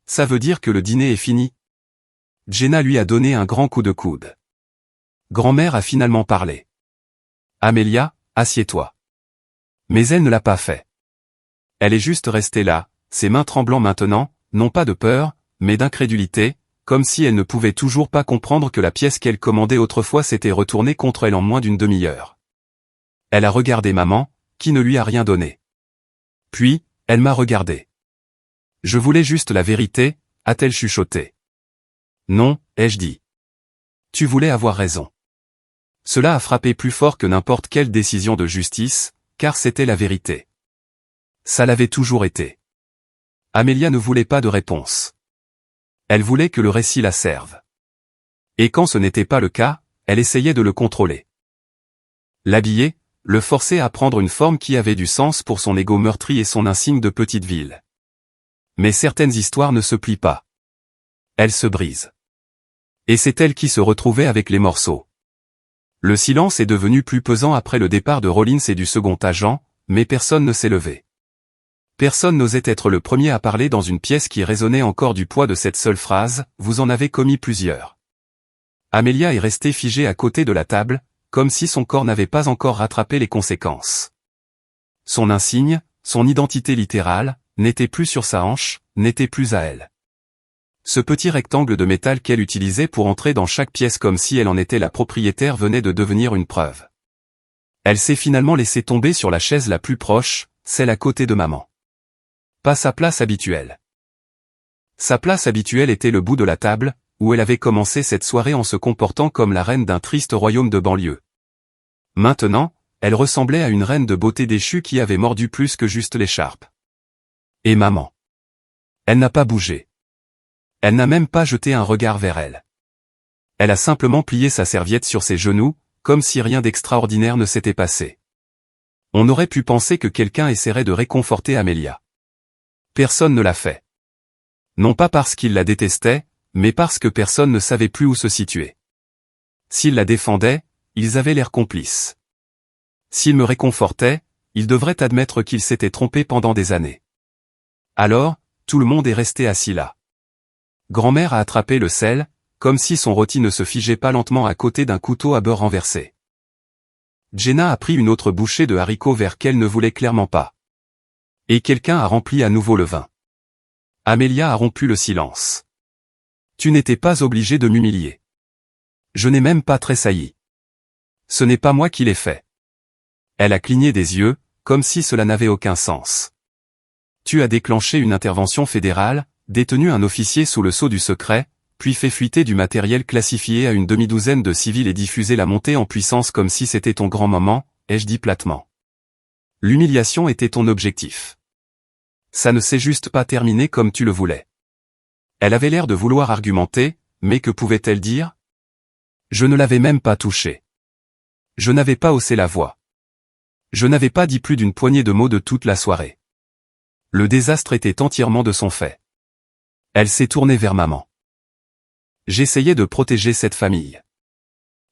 ça veut dire que le dîner est fini? Jenna lui a donné un grand coup de coude. Grand-mère a finalement parlé. Amelia, assieds-toi. Mais elle ne l'a pas fait. Elle est juste restée là, ses mains tremblant maintenant, non pas de peur, mais d'incrédulité, comme si elle ne pouvait toujours pas comprendre que la pièce qu'elle commandait autrefois s'était retournée contre elle en moins d'une demi-heure. Elle a regardé maman, qui ne lui a rien donné. Puis, elle m'a regardé. Je voulais juste la vérité, a-t-elle chuchoté. Non, ai-je dit. Tu voulais avoir raison. Cela a frappé plus fort que n'importe quelle décision de justice, car c'était la vérité. Ça l'avait toujours été. Amelia ne voulait pas de réponse. Elle voulait que le récit la serve. Et quand ce n'était pas le cas, elle essayait de le contrôler. L'habiller, le forcer à prendre une forme qui avait du sens pour son ego meurtri et son insigne de petite ville. Mais certaines histoires ne se plient pas. Elles se brisent. Et c'est elle qui se retrouvait avec les morceaux. Le silence est devenu plus pesant après le départ de Rollins et du second agent, mais personne ne s'est levé. Personne n'osait être le premier à parler dans une pièce qui résonnait encore du poids de cette seule phrase, « Vous en avez commis plusieurs ». Amelia est restée figée à côté de la table, comme si son corps n'avait pas encore rattrapé les conséquences. Son insigne, son identité littérale, n'était plus sur sa hanche, n'était plus à elle. Ce petit rectangle de métal qu'elle utilisait pour entrer dans chaque pièce comme si elle en était la propriétaire venait de devenir une preuve. Elle s'est finalement laissée tomber sur la chaise la plus proche, celle à côté de maman. Pas sa place habituelle. Sa place habituelle était le bout de la table, où elle avait commencé cette soirée en se comportant comme la reine d'un triste royaume de banlieue. Maintenant, elle ressemblait à une reine de beauté déchue qui avait mordu plus que juste l'écharpe. Et maman. Elle n'a pas bougé. Elle n'a même pas jeté un regard vers elle. Elle a simplement plié sa serviette sur ses genoux, comme si rien d'extraordinaire ne s'était passé. On aurait pu penser que quelqu'un essaierait de réconforter Amelia. Personne ne l'a fait. Non pas parce qu'il la détestait, mais parce que personne ne savait plus où se situer. S'ils la défendaient, ils avaient l'air complices. S'ils me réconfortaient, ils devraient admettre qu'ils s'étaient trompés pendant des années. Alors, tout le monde est resté assis là. Grand-mère a attrapé le sel, comme si son rôti ne se figeait pas lentement à côté d'un couteau à beurre renversé. Jenna a pris une autre bouchée de haricots verts qu'elle ne voulait clairement pas. Et quelqu'un a rempli à nouveau le vin. Amelia a rompu le silence. Tu n'étais pas obligé de m'humilier. Je n'ai même pas tressailli. Ce n'est pas moi qui l'ai fait. Elle a cligné des yeux, comme si cela n'avait aucun sens. Tu as déclenché une intervention fédérale, détenu un officier sous le sceau du secret, puis fait fuiter du matériel classifié à une demi-douzaine de civils et diffusé la montée en puissance comme si c'était ton grand moment, ai-je dit platement. L'humiliation était ton objectif. Ça ne s'est juste pas terminé comme tu le voulais. Elle avait l'air de vouloir argumenter, mais que pouvait-elle dire? Je ne l'avais même pas touchée. Je n'avais pas haussé la voix. Je n'avais pas dit plus d'une poignée de mots de toute la soirée. Le désastre était entièrement de son fait. Elle s'est tournée vers maman. J'essayais de protéger cette famille.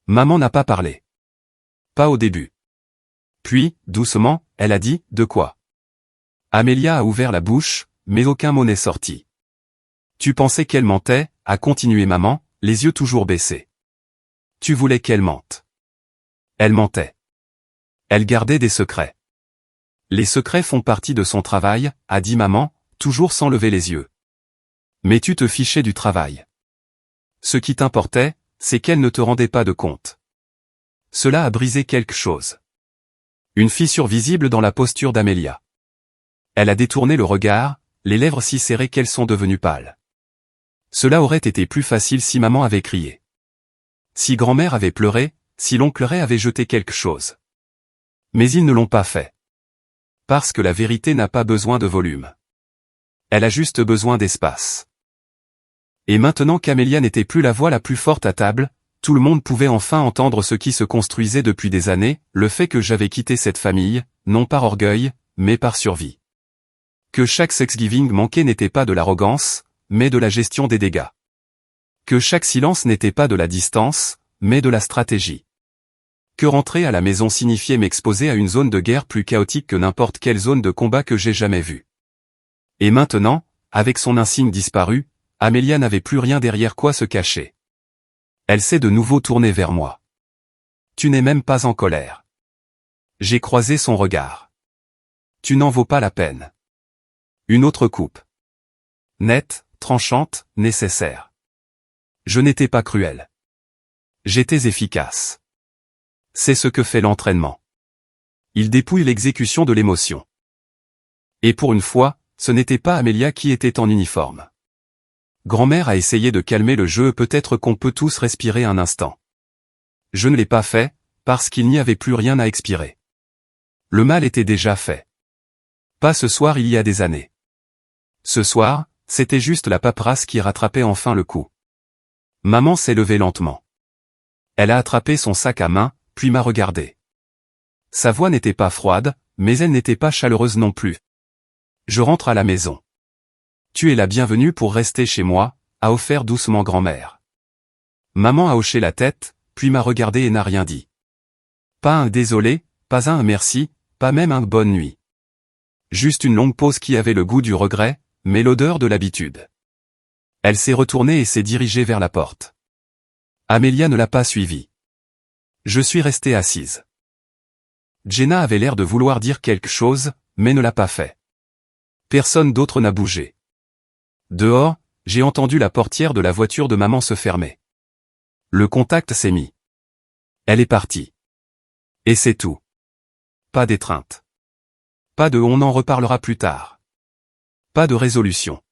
Maman n'a pas parlé. Pas au début. Puis, doucement, elle a dit, de quoi? Amelia a ouvert la bouche, mais aucun mot n'est sorti. Tu pensais qu'elle mentait, a continué maman, les yeux toujours baissés. Tu voulais qu'elle mente. Elle mentait. Elle gardait des secrets. Les secrets font partie de son travail, a dit maman, toujours sans lever les yeux. Mais tu te fichais du travail. Ce qui t'importait, c'est qu'elle ne te rendait pas de compte. Cela a brisé quelque chose. Une fissure visible dans la posture d'Amelia. Elle a détourné le regard, les lèvres si serrées qu'elles sont devenues pâles. Cela aurait été plus facile si maman avait crié. Si grand-mère avait pleuré, si l'oncle Ray avait jeté quelque chose. Mais ils ne l'ont pas fait. Parce que la vérité n'a pas besoin de volume. Elle a juste besoin d'espace. Et maintenant qu'Amelia n'était plus la voix la plus forte à table, tout le monde pouvait enfin entendre ce qui se construisait depuis des années, le fait que j'avais quitté cette famille, non par orgueil, mais par survie. Que chaque Thanksgiving manqué n'était pas de l'arrogance, mais de la gestion des dégâts. Que chaque silence n'était pas de la distance, mais de la stratégie. Que rentrer à la maison signifiait m'exposer à une zone de guerre plus chaotique que n'importe quelle zone de combat que j'ai jamais vue. Et maintenant, avec son insigne disparu, Amelia n'avait plus rien derrière quoi se cacher. Elle s'est de nouveau tournée vers moi. Tu n'es même pas en colère. J'ai croisé son regard. Tu n'en vaux pas la peine. Une autre coupe. Nette, tranchante, nécessaire. Je n'étais pas cruel. J'étais efficace. C'est ce que fait l'entraînement. Il dépouille l'exécution de l'émotion. Et pour une fois, ce n'était pas Amelia qui était en uniforme. Grand-mère a essayé de calmer le jeu, peut-être qu'on peut tous respirer un instant. Je ne l'ai pas fait, parce qu'il n'y avait plus rien à expirer. Le mal était déjà fait. Pas ce soir il y a des années. Ce soir, c'était juste la paperasse qui rattrapait enfin le coup. Maman s'est levée lentement. Elle a attrapé son sac à main, puis m'a regardé. Sa voix n'était pas froide, mais elle n'était pas chaleureuse non plus. Je rentre à la maison. Tu es la bienvenue pour rester chez moi, a offert doucement grand-mère. Maman a hoché la tête, puis m'a regardé et n'a rien dit. Pas un désolé, pas un merci, pas même un bonne nuit. Juste une longue pause qui avait le goût du regret, mais l'odeur de l'habitude. Elle s'est retournée et s'est dirigée vers la porte. Amelia ne l'a pas suivie. Je suis restée assise. Jenna avait l'air de vouloir dire quelque chose, mais ne l'a pas fait. Personne d'autre n'a bougé. Dehors, j'ai entendu la portière de la voiture de maman se fermer. Le contact s'est mis. Elle est partie. Et c'est tout. Pas d'étreinte. Pas de on en reparlera plus tard. Pas de résolution.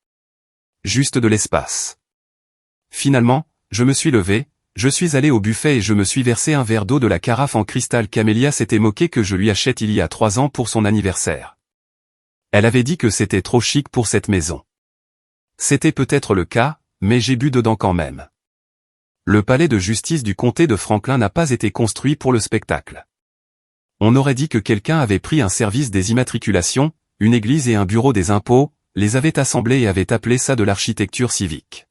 Juste de l'espace. Finalement, je me suis levé, je suis allé au buffet et je me suis versé un verre d'eau de la carafe en cristal qu'Amelia s'était moquée que je lui achète il y a 3 ans pour son anniversaire. Elle avait dit que c'était trop chic pour cette maison. C'était peut-être le cas, mais j'ai bu dedans quand même. Le palais de justice du comté de Franklin n'a pas été construit pour le spectacle. On aurait dit que quelqu'un avait pris un service des immatriculations, une église et un bureau des impôts, les avait assemblés et avait appelé ça de l'architecture civique.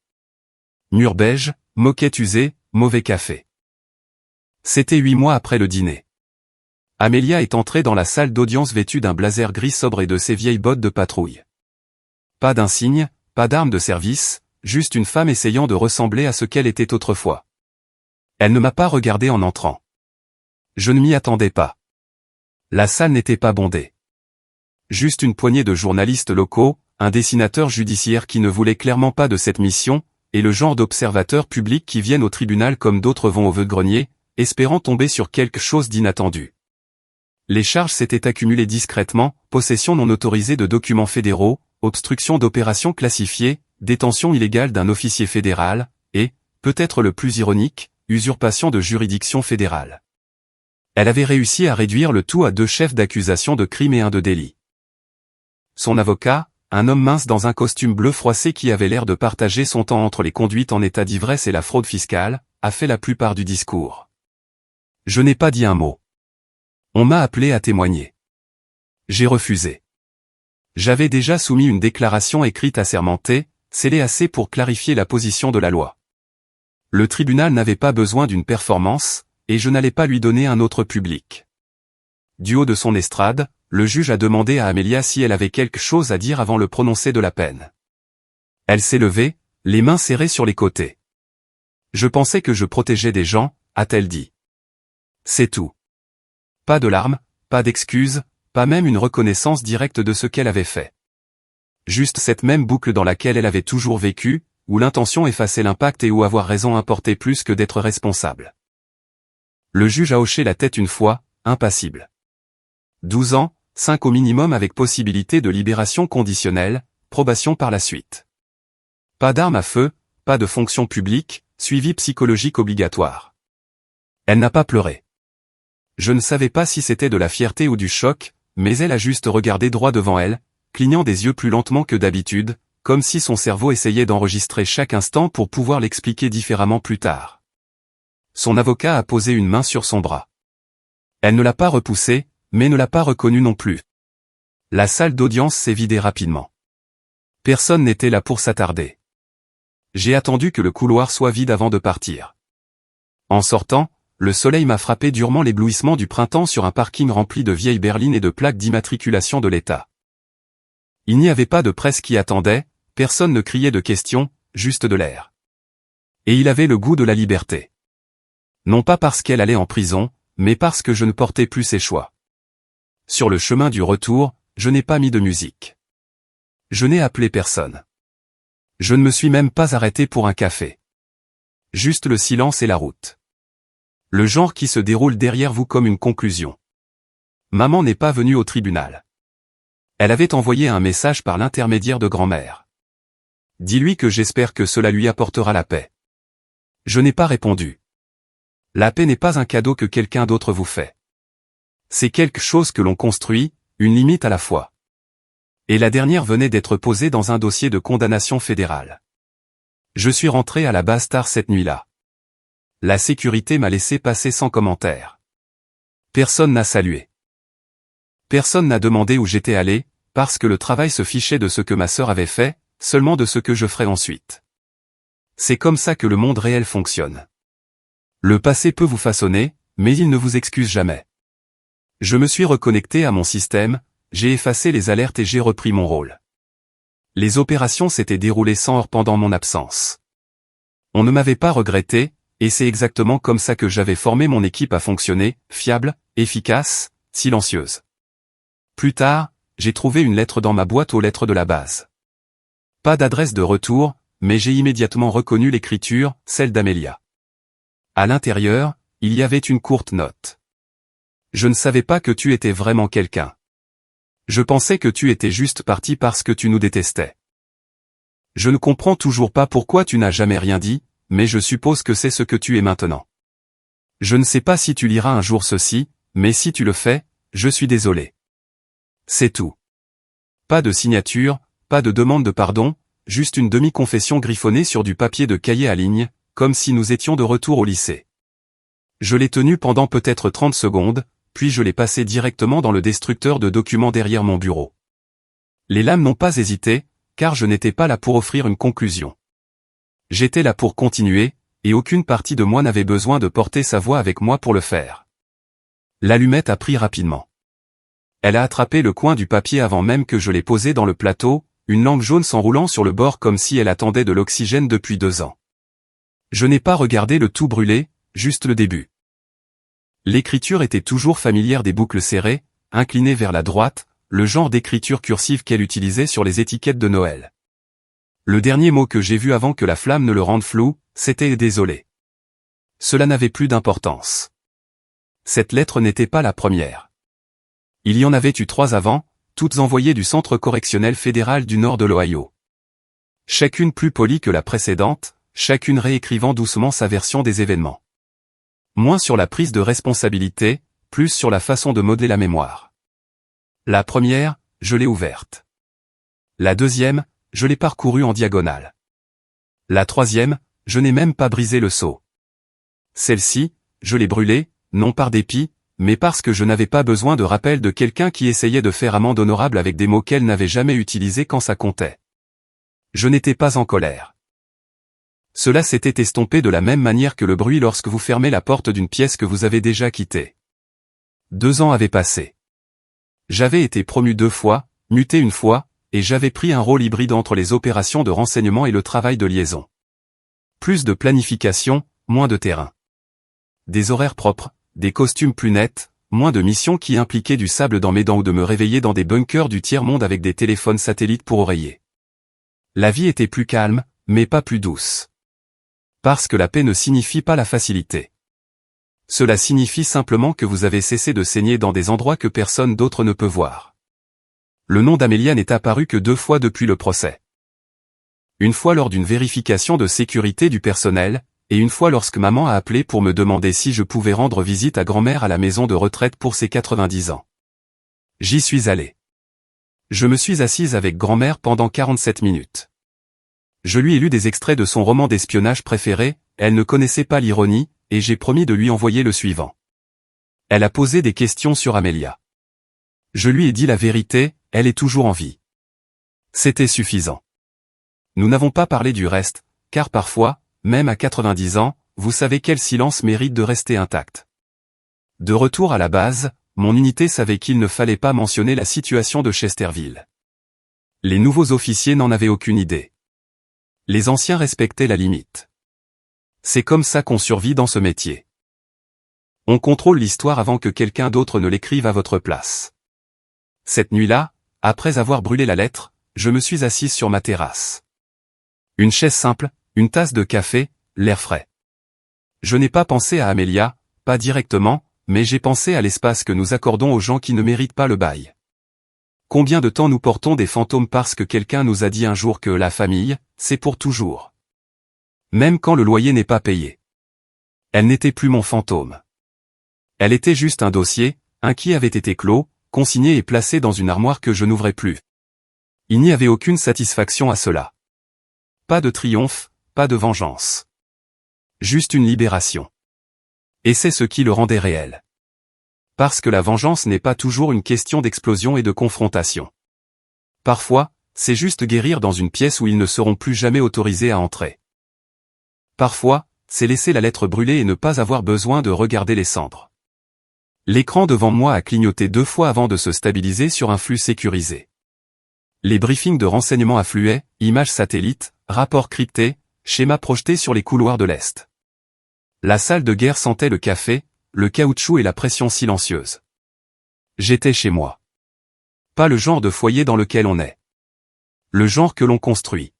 Mur beige, moquette usée, mauvais café. C'était 8 mois après le dîner. Amelia est entrée dans la salle d'audience vêtue d'un blazer gris sobre et de ses vieilles bottes de patrouille. Pas d'insigne, pas d'arme de service, juste une femme essayant de ressembler à ce qu'elle était autrefois. Elle ne m'a pas regardé en entrant. Je ne m'y attendais pas. La salle n'était pas bondée. Juste une poignée de journalistes locaux, un dessinateur judiciaire qui ne voulait clairement pas de cette mission, et le genre d'observateurs publics qui viennent au tribunal comme d'autres vont au vœu-de-grenier, espérant tomber sur quelque chose d'inattendu. Les charges s'étaient accumulées discrètement, possession non autorisée de documents fédéraux, obstruction d'opérations classifiées, détention illégale d'un officier fédéral, et, peut-être le plus ironique, usurpation de juridiction fédérale. Elle avait réussi à réduire le tout à 2 chefs d'accusation de crime et 1 de délit. Son avocat, un homme mince dans un costume bleu froissé qui avait l'air de partager son temps entre les conduites en état d'ivresse et la fraude fiscale, a fait la plupart du discours. Je n'ai pas dit un mot. On m'a appelé à témoigner. J'ai refusé. J'avais déjà soumis une déclaration écrite assermentée, scellée assez pour clarifier la position de la loi. Le tribunal n'avait pas besoin d'une performance, et je n'allais pas lui donner un autre public. Du haut de son estrade, le juge a demandé à Amelia si elle avait quelque chose à dire avant le prononcé de la peine. Elle s'est levée, les mains serrées sur les côtés. Je pensais que je protégeais des gens, a-t-elle dit. C'est tout. Pas de larmes, pas d'excuses, pas même une reconnaissance directe de ce qu'elle avait fait. Juste cette même boucle dans laquelle elle avait toujours vécu, où l'intention effaçait l'impact et où avoir raison importait plus que d'être responsable. Le juge a hoché la tête une fois, impassible. 12 ans, 5 au minimum avec possibilité de libération conditionnelle, probation par la suite. Pas d'arme à feu, pas de fonction publique, suivi psychologique obligatoire. Elle n'a pas pleuré. Je ne savais pas si c'était de la fierté ou du choc, mais elle a juste regardé droit devant elle, clignant des yeux plus lentement que d'habitude, comme si son cerveau essayait d'enregistrer chaque instant pour pouvoir l'expliquer différemment plus tard. Son avocat a posé une main sur son bras. Elle ne l'a pas repoussé, mais ne l'a pas reconnu non plus. La salle d'audience s'est vidée rapidement. Personne n'était là pour s'attarder. J'ai attendu que le couloir soit vide avant de partir. En sortant, le soleil m'a frappé durement l'éblouissement du printemps sur un parking rempli de vieilles berlines et de plaques d'immatriculation de l'État. Il n'y avait pas de presse qui attendait, personne ne criait de questions, juste de l'air. Et il avait le goût de la liberté. Non pas parce qu'elle allait en prison, mais parce que je ne portais plus ses choix. Sur le chemin du retour, je n'ai pas mis de musique. Je n'ai appelé personne. Je ne me suis même pas arrêté pour un café. Juste le silence et la route. Le genre qui se déroule derrière vous comme une conclusion. Maman n'est pas venue au tribunal. Elle avait envoyé un message par l'intermédiaire de grand-mère. Dis-lui que j'espère que cela lui apportera la paix. Je n'ai pas répondu. La paix n'est pas un cadeau que quelqu'un d'autre vous fait. C'est quelque chose que l'on construit, une limite à la fois. Et la dernière venait d'être posée dans un dossier de condamnation fédérale. Je suis rentré à la base tard cette nuit-là. La sécurité m'a laissé passer sans commentaire. Personne n'a salué. Personne n'a demandé où j'étais allé, parce que le travail se fichait de ce que ma sœur avait fait, seulement de ce que je ferais ensuite. C'est comme ça que le monde réel fonctionne. Le passé peut vous façonner, mais il ne vous excuse jamais. Je me suis reconnecté à mon système, j'ai effacé les alertes et j'ai repris mon rôle. Les opérations s'étaient déroulées sans heurts pendant mon absence. On ne m'avait pas regretté, et c'est exactement comme ça que j'avais formé mon équipe à fonctionner, fiable, efficace, silencieuse. Plus tard, j'ai trouvé une lettre dans ma boîte aux lettres de la base. Pas d'adresse de retour, mais j'ai immédiatement reconnu l'écriture, celle d'Amélia. À l'intérieur, il y avait une courte note. Je ne savais pas que tu étais vraiment quelqu'un. Je pensais que tu étais juste parti parce que tu nous détestais. Je ne comprends toujours pas pourquoi tu n'as jamais rien dit, mais je suppose que c'est ce que tu es maintenant. Je ne sais pas si tu liras un jour ceci, mais si tu le fais, je suis désolé. C'est tout. Pas de signature, pas de demande de pardon, juste une demi-confession griffonnée sur du papier de cahier à ligne, comme si nous étions de retour au lycée. Je l'ai tenu pendant peut-être 30 secondes, puis je l'ai passé directement dans le destructeur de documents derrière mon bureau. Les lames n'ont pas hésité, car je n'étais pas là pour offrir une conclusion. J'étais là pour continuer, et aucune partie de moi n'avait besoin de porter sa voix avec moi pour le faire. L'allumette a pris rapidement. Elle a attrapé le coin du papier avant même que je l'ai posé dans le plateau, une lampe jaune s'enroulant sur le bord comme si elle attendait de l'oxygène depuis 2 ans. Je n'ai pas regardé le tout brûler, juste le début. L'écriture était toujours familière des boucles serrées, inclinées vers la droite, le genre d'écriture cursive qu'elle utilisait sur les étiquettes de Noël. Le dernier mot que j'ai vu avant que la flamme ne le rende flou, c'était « désolé ». Cela n'avait plus d'importance. Cette lettre n'était pas la première. Il y en avait eu 3 avant, toutes envoyées du Centre correctionnel fédéral du nord de l'Ohio. Chacune plus polie que la précédente, chacune réécrivant doucement sa version des événements. Moins sur la prise de responsabilité, plus sur la façon de modeler la mémoire. La première, je l'ai ouverte. La deuxième, je l'ai parcourue en diagonale. La troisième, je n'ai même pas brisé le sceau. Celle-ci, je l'ai brûlée, non par dépit, mais parce que je n'avais pas besoin de rappel de quelqu'un qui essayait de faire amende honorable avec des mots qu'elle n'avait jamais utilisés quand ça comptait. Je n'étais pas en colère. Cela s'était estompé de la même manière que le bruit lorsque vous fermez la porte d'une pièce que vous avez déjà quittée. 2 ans avaient passé. J'avais été promu 2 fois, muté 1 fois, et j'avais pris un rôle hybride entre les opérations de renseignement et le travail de liaison. Plus de planification, moins de terrain. Des horaires propres, des costumes plus nets, moins de missions qui impliquaient du sable dans mes dents ou de me réveiller dans des bunkers du tiers-monde avec des téléphones satellites pour oreiller. La vie était plus calme, mais pas plus douce. Parce que la paix ne signifie pas la facilité. Cela signifie simplement que vous avez cessé de saigner dans des endroits que personne d'autre ne peut voir. Le nom d'Amelia n'est apparu que 2 fois depuis le procès. Une fois lors d'une vérification de sécurité du personnel, et une fois lorsque maman a appelé pour me demander si je pouvais rendre visite à grand-mère à la maison de retraite pour ses 90 ans. J'y suis allé. Je me suis assise avec grand-mère pendant 47 minutes. Je lui ai lu des extraits de son roman d'espionnage préféré, elle ne connaissait pas l'ironie, et j'ai promis de lui envoyer le suivant. Elle a posé des questions sur Amelia. Je lui ai dit la vérité, elle est toujours en vie. C'était suffisant. Nous n'avons pas parlé du reste, car parfois, même à 90 ans, vous savez quel silence mérite de rester intact. De retour à la base, mon unité savait qu'il ne fallait pas mentionner la situation de Chesterville. Les nouveaux officiers n'en avaient aucune idée. Les anciens respectaient la limite. C'est comme ça qu'on survit dans ce métier. On contrôle l'histoire avant que quelqu'un d'autre ne l'écrive à votre place. Cette nuit-là, après avoir brûlé la lettre, je me suis assise sur ma terrasse. Une chaise simple, une tasse de café, l'air frais. Je n'ai pas pensé à Amelia, pas directement, mais j'ai pensé à l'espace que nous accordons aux gens qui ne méritent pas le bail. Combien de temps nous portons des fantômes parce que quelqu'un nous a dit un jour que la famille, c'est pour toujours. Même quand le loyer n'est pas payé. Elle n'était plus mon fantôme. Elle était juste un dossier, un qui avait été clos, consigné et placé dans une armoire que je n'ouvrais plus. Il n'y avait aucune satisfaction à cela. Pas de triomphe, pas de vengeance. Juste une libération. Et c'est ce qui le rendait réel. Parce que la vengeance n'est pas toujours une question d'explosion et de confrontation. Parfois, c'est juste guérir dans une pièce où ils ne seront plus jamais autorisés à entrer. Parfois, c'est laisser la lettre brûler et ne pas avoir besoin de regarder les cendres. L'écran devant moi a clignoté 2 fois avant de se stabiliser sur un flux sécurisé. Les briefings de renseignements affluaient, images satellites, rapports cryptés, schémas projetés sur les couloirs de l'Est. La salle de guerre sentait le café, le caoutchouc et la pression silencieuse. J'étais chez moi. Pas le genre de foyer dans lequel on est. Le genre que l'on construit.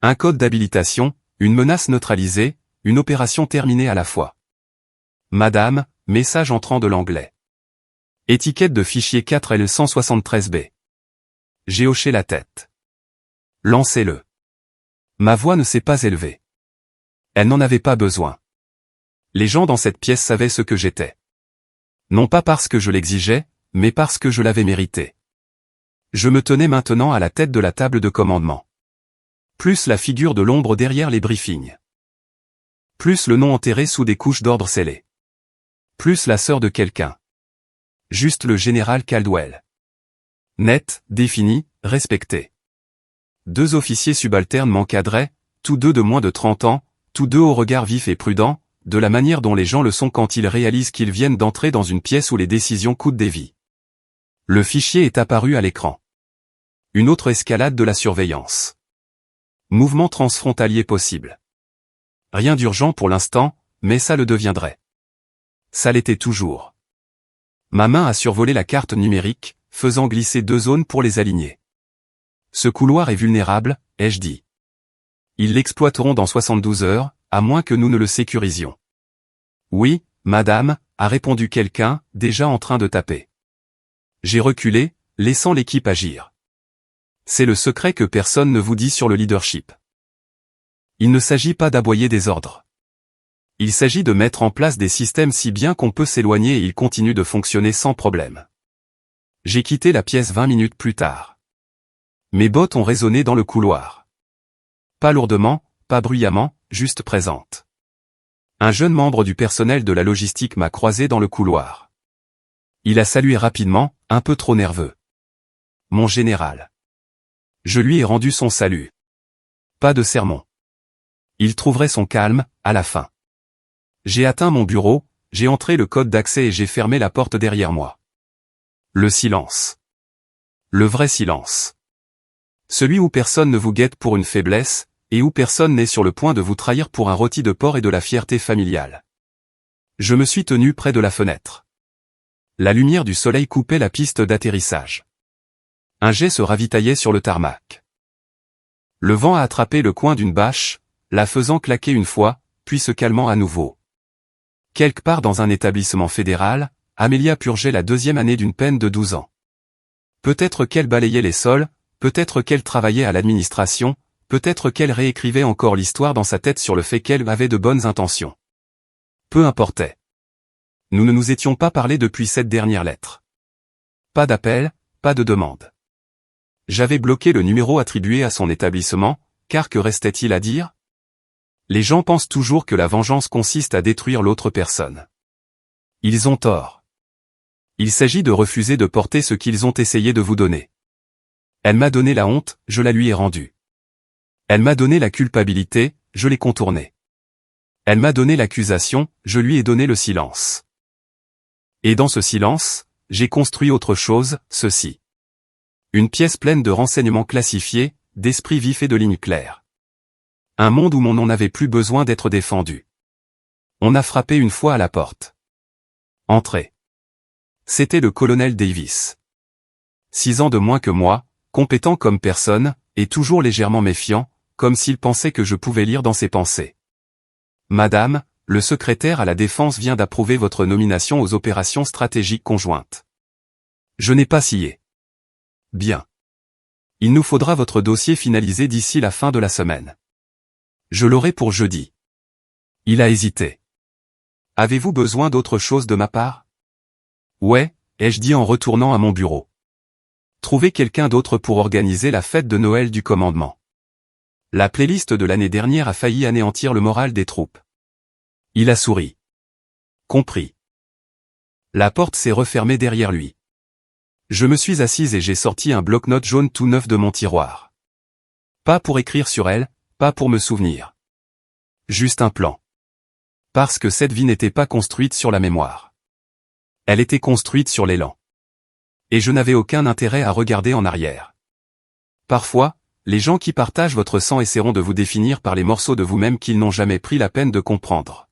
Un code d'habilitation, une menace neutralisée, une opération terminée à la fois. Madame, message entrant de l'anglais. Étiquette de fichier 4L173B. J'ai hoché la tête. Lancez-le. Ma voix ne s'est pas élevée. Elle n'en avait pas besoin. Les gens dans cette pièce savaient ce que j'étais. Non pas parce que je l'exigeais, mais parce que je l'avais mérité. Je me tenais maintenant à la tête de la table de commandement. Plus la figure de l'ombre derrière les briefings. Plus le nom enterré sous des couches d'ordre scellées. Plus la sœur de quelqu'un. Juste le général Caldwell. Net, défini, respecté. 2 officiers subalternes m'encadraient, tous 2 de moins de 30 ans, tous 2 au regard vif et prudent, de la manière dont les gens le sont quand ils réalisent qu'ils viennent d'entrer dans une pièce où les décisions coûtent des vies. Le fichier est apparu à l'écran. Une autre escalade de la surveillance. Mouvement transfrontalier possible. Rien d'urgent pour l'instant, mais ça le deviendrait. Ça l'était toujours. Ma main a survolé la carte numérique, faisant glisser 2 zones pour les aligner. Ce couloir est vulnérable, ai-je dit. Ils l'exploiteront dans 72 heures, à moins que nous ne le sécurisions. Oui, madame, a répondu quelqu'un, déjà en train de taper. J'ai reculé, laissant l'équipe agir. C'est le secret que personne ne vous dit sur le leadership. Il ne s'agit pas d'aboyer des ordres. Il s'agit de mettre en place des systèmes si bien qu'on peut s'éloigner et ils continuent de fonctionner sans problème. J'ai quitté la pièce 20 minutes plus tard. Mes bottes ont résonné dans le couloir. Pas lourdement, pas bruyamment, juste présente. Un jeune membre du personnel de la logistique m'a croisé dans le couloir. Il a salué rapidement, un peu trop nerveux. Mon général. Je lui ai rendu son salut. Pas de sermon. Il trouverait son calme, à la fin. J'ai atteint mon bureau, j'ai entré le code d'accès et j'ai fermé la porte derrière moi. Le silence. Le vrai silence. Celui où personne ne vous guette pour une faiblesse, et où personne n'est sur le point de vous trahir pour un rôti de porc et de la fierté familiale. Je me suis tenu près de la fenêtre. La lumière du soleil coupait la piste d'atterrissage. Un jet se ravitaillait sur le tarmac. Le vent a attrapé le coin d'une bâche, la faisant claquer une fois, puis se calmant à nouveau. Quelque part dans un établissement fédéral, Amelia purgeait la 2e année d'une peine de 12 ans. Peut-être qu'elle balayait les sols, peut-être qu'elle travaillait à l'administration, peut-être qu'elle réécrivait encore l'histoire dans sa tête sur le fait qu'elle avait de bonnes intentions. Peu importait. Nous ne nous étions pas parlé depuis cette dernière lettre. Pas d'appel, pas de demande. J'avais bloqué le numéro attribué à son établissement, car que restait-il à dire? Les gens pensent toujours que la vengeance consiste à détruire l'autre personne. Ils ont tort. Il s'agit de refuser de porter ce qu'ils ont essayé de vous donner. Elle m'a donné la honte, je la lui ai rendue. Elle m'a donné la culpabilité, je l'ai contournée. Elle m'a donné l'accusation, je lui ai donné le silence. Et dans ce silence, j'ai construit autre chose, ceci. Une pièce pleine de renseignements classifiés, d'esprits vifs et de lignes claires. Un monde où mon nom n'avait plus besoin d'être défendu. On a frappé une fois à la porte. Entrez. C'était le colonel Davis. 6 ans de moins que moi, compétent comme personne, et toujours légèrement méfiant, comme s'il pensait que je pouvais lire dans ses pensées. Madame, le secrétaire à la Défense vient d'approuver votre nomination aux opérations stratégiques conjointes. Je n'ai pas scié. Bien. Il nous faudra votre dossier finalisé d'ici la fin de la semaine. Je l'aurai pour jeudi. Il a hésité. Avez-vous besoin d'autre chose de ma part? Ouais, ai-je dit en retournant à mon bureau. Trouvez quelqu'un d'autre pour organiser la fête de Noël du commandement. La playlist de l'année dernière a failli anéantir le moral des troupes. Il a souri. Compris. La porte s'est refermée derrière lui. Je me suis assise et j'ai sorti un bloc-notes jaune tout neuf de mon tiroir. Pas pour écrire sur elle, pas pour me souvenir. Juste un plan. Parce que cette vie n'était pas construite sur la mémoire. Elle était construite sur l'élan. Et je n'avais aucun intérêt à regarder en arrière. Parfois, les gens qui partagent votre sang essaieront de vous définir par les morceaux de vous-même qu'ils n'ont jamais pris la peine de comprendre.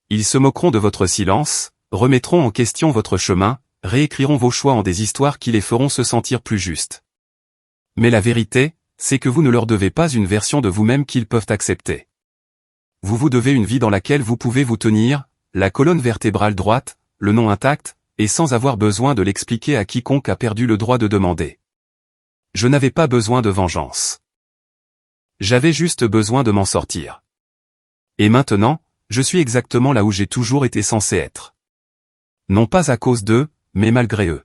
Ils se moqueront de votre silence, remettront en question votre chemin, réécriront vos choix en des histoires qui les feront se sentir plus justes. Mais la vérité, c'est que vous ne leur devez pas une version de vous-même qu'ils peuvent accepter. Vous vous devez une vie dans laquelle vous pouvez vous tenir, la colonne vertébrale droite, le nom intact, et sans avoir besoin de l'expliquer à quiconque a perdu le droit de demander. Je n'avais pas besoin de vengeance. J'avais juste besoin de m'en sortir. Et maintenant, je suis exactement là où j'ai toujours été censé être. Non pas à cause d'eux, mais malgré eux.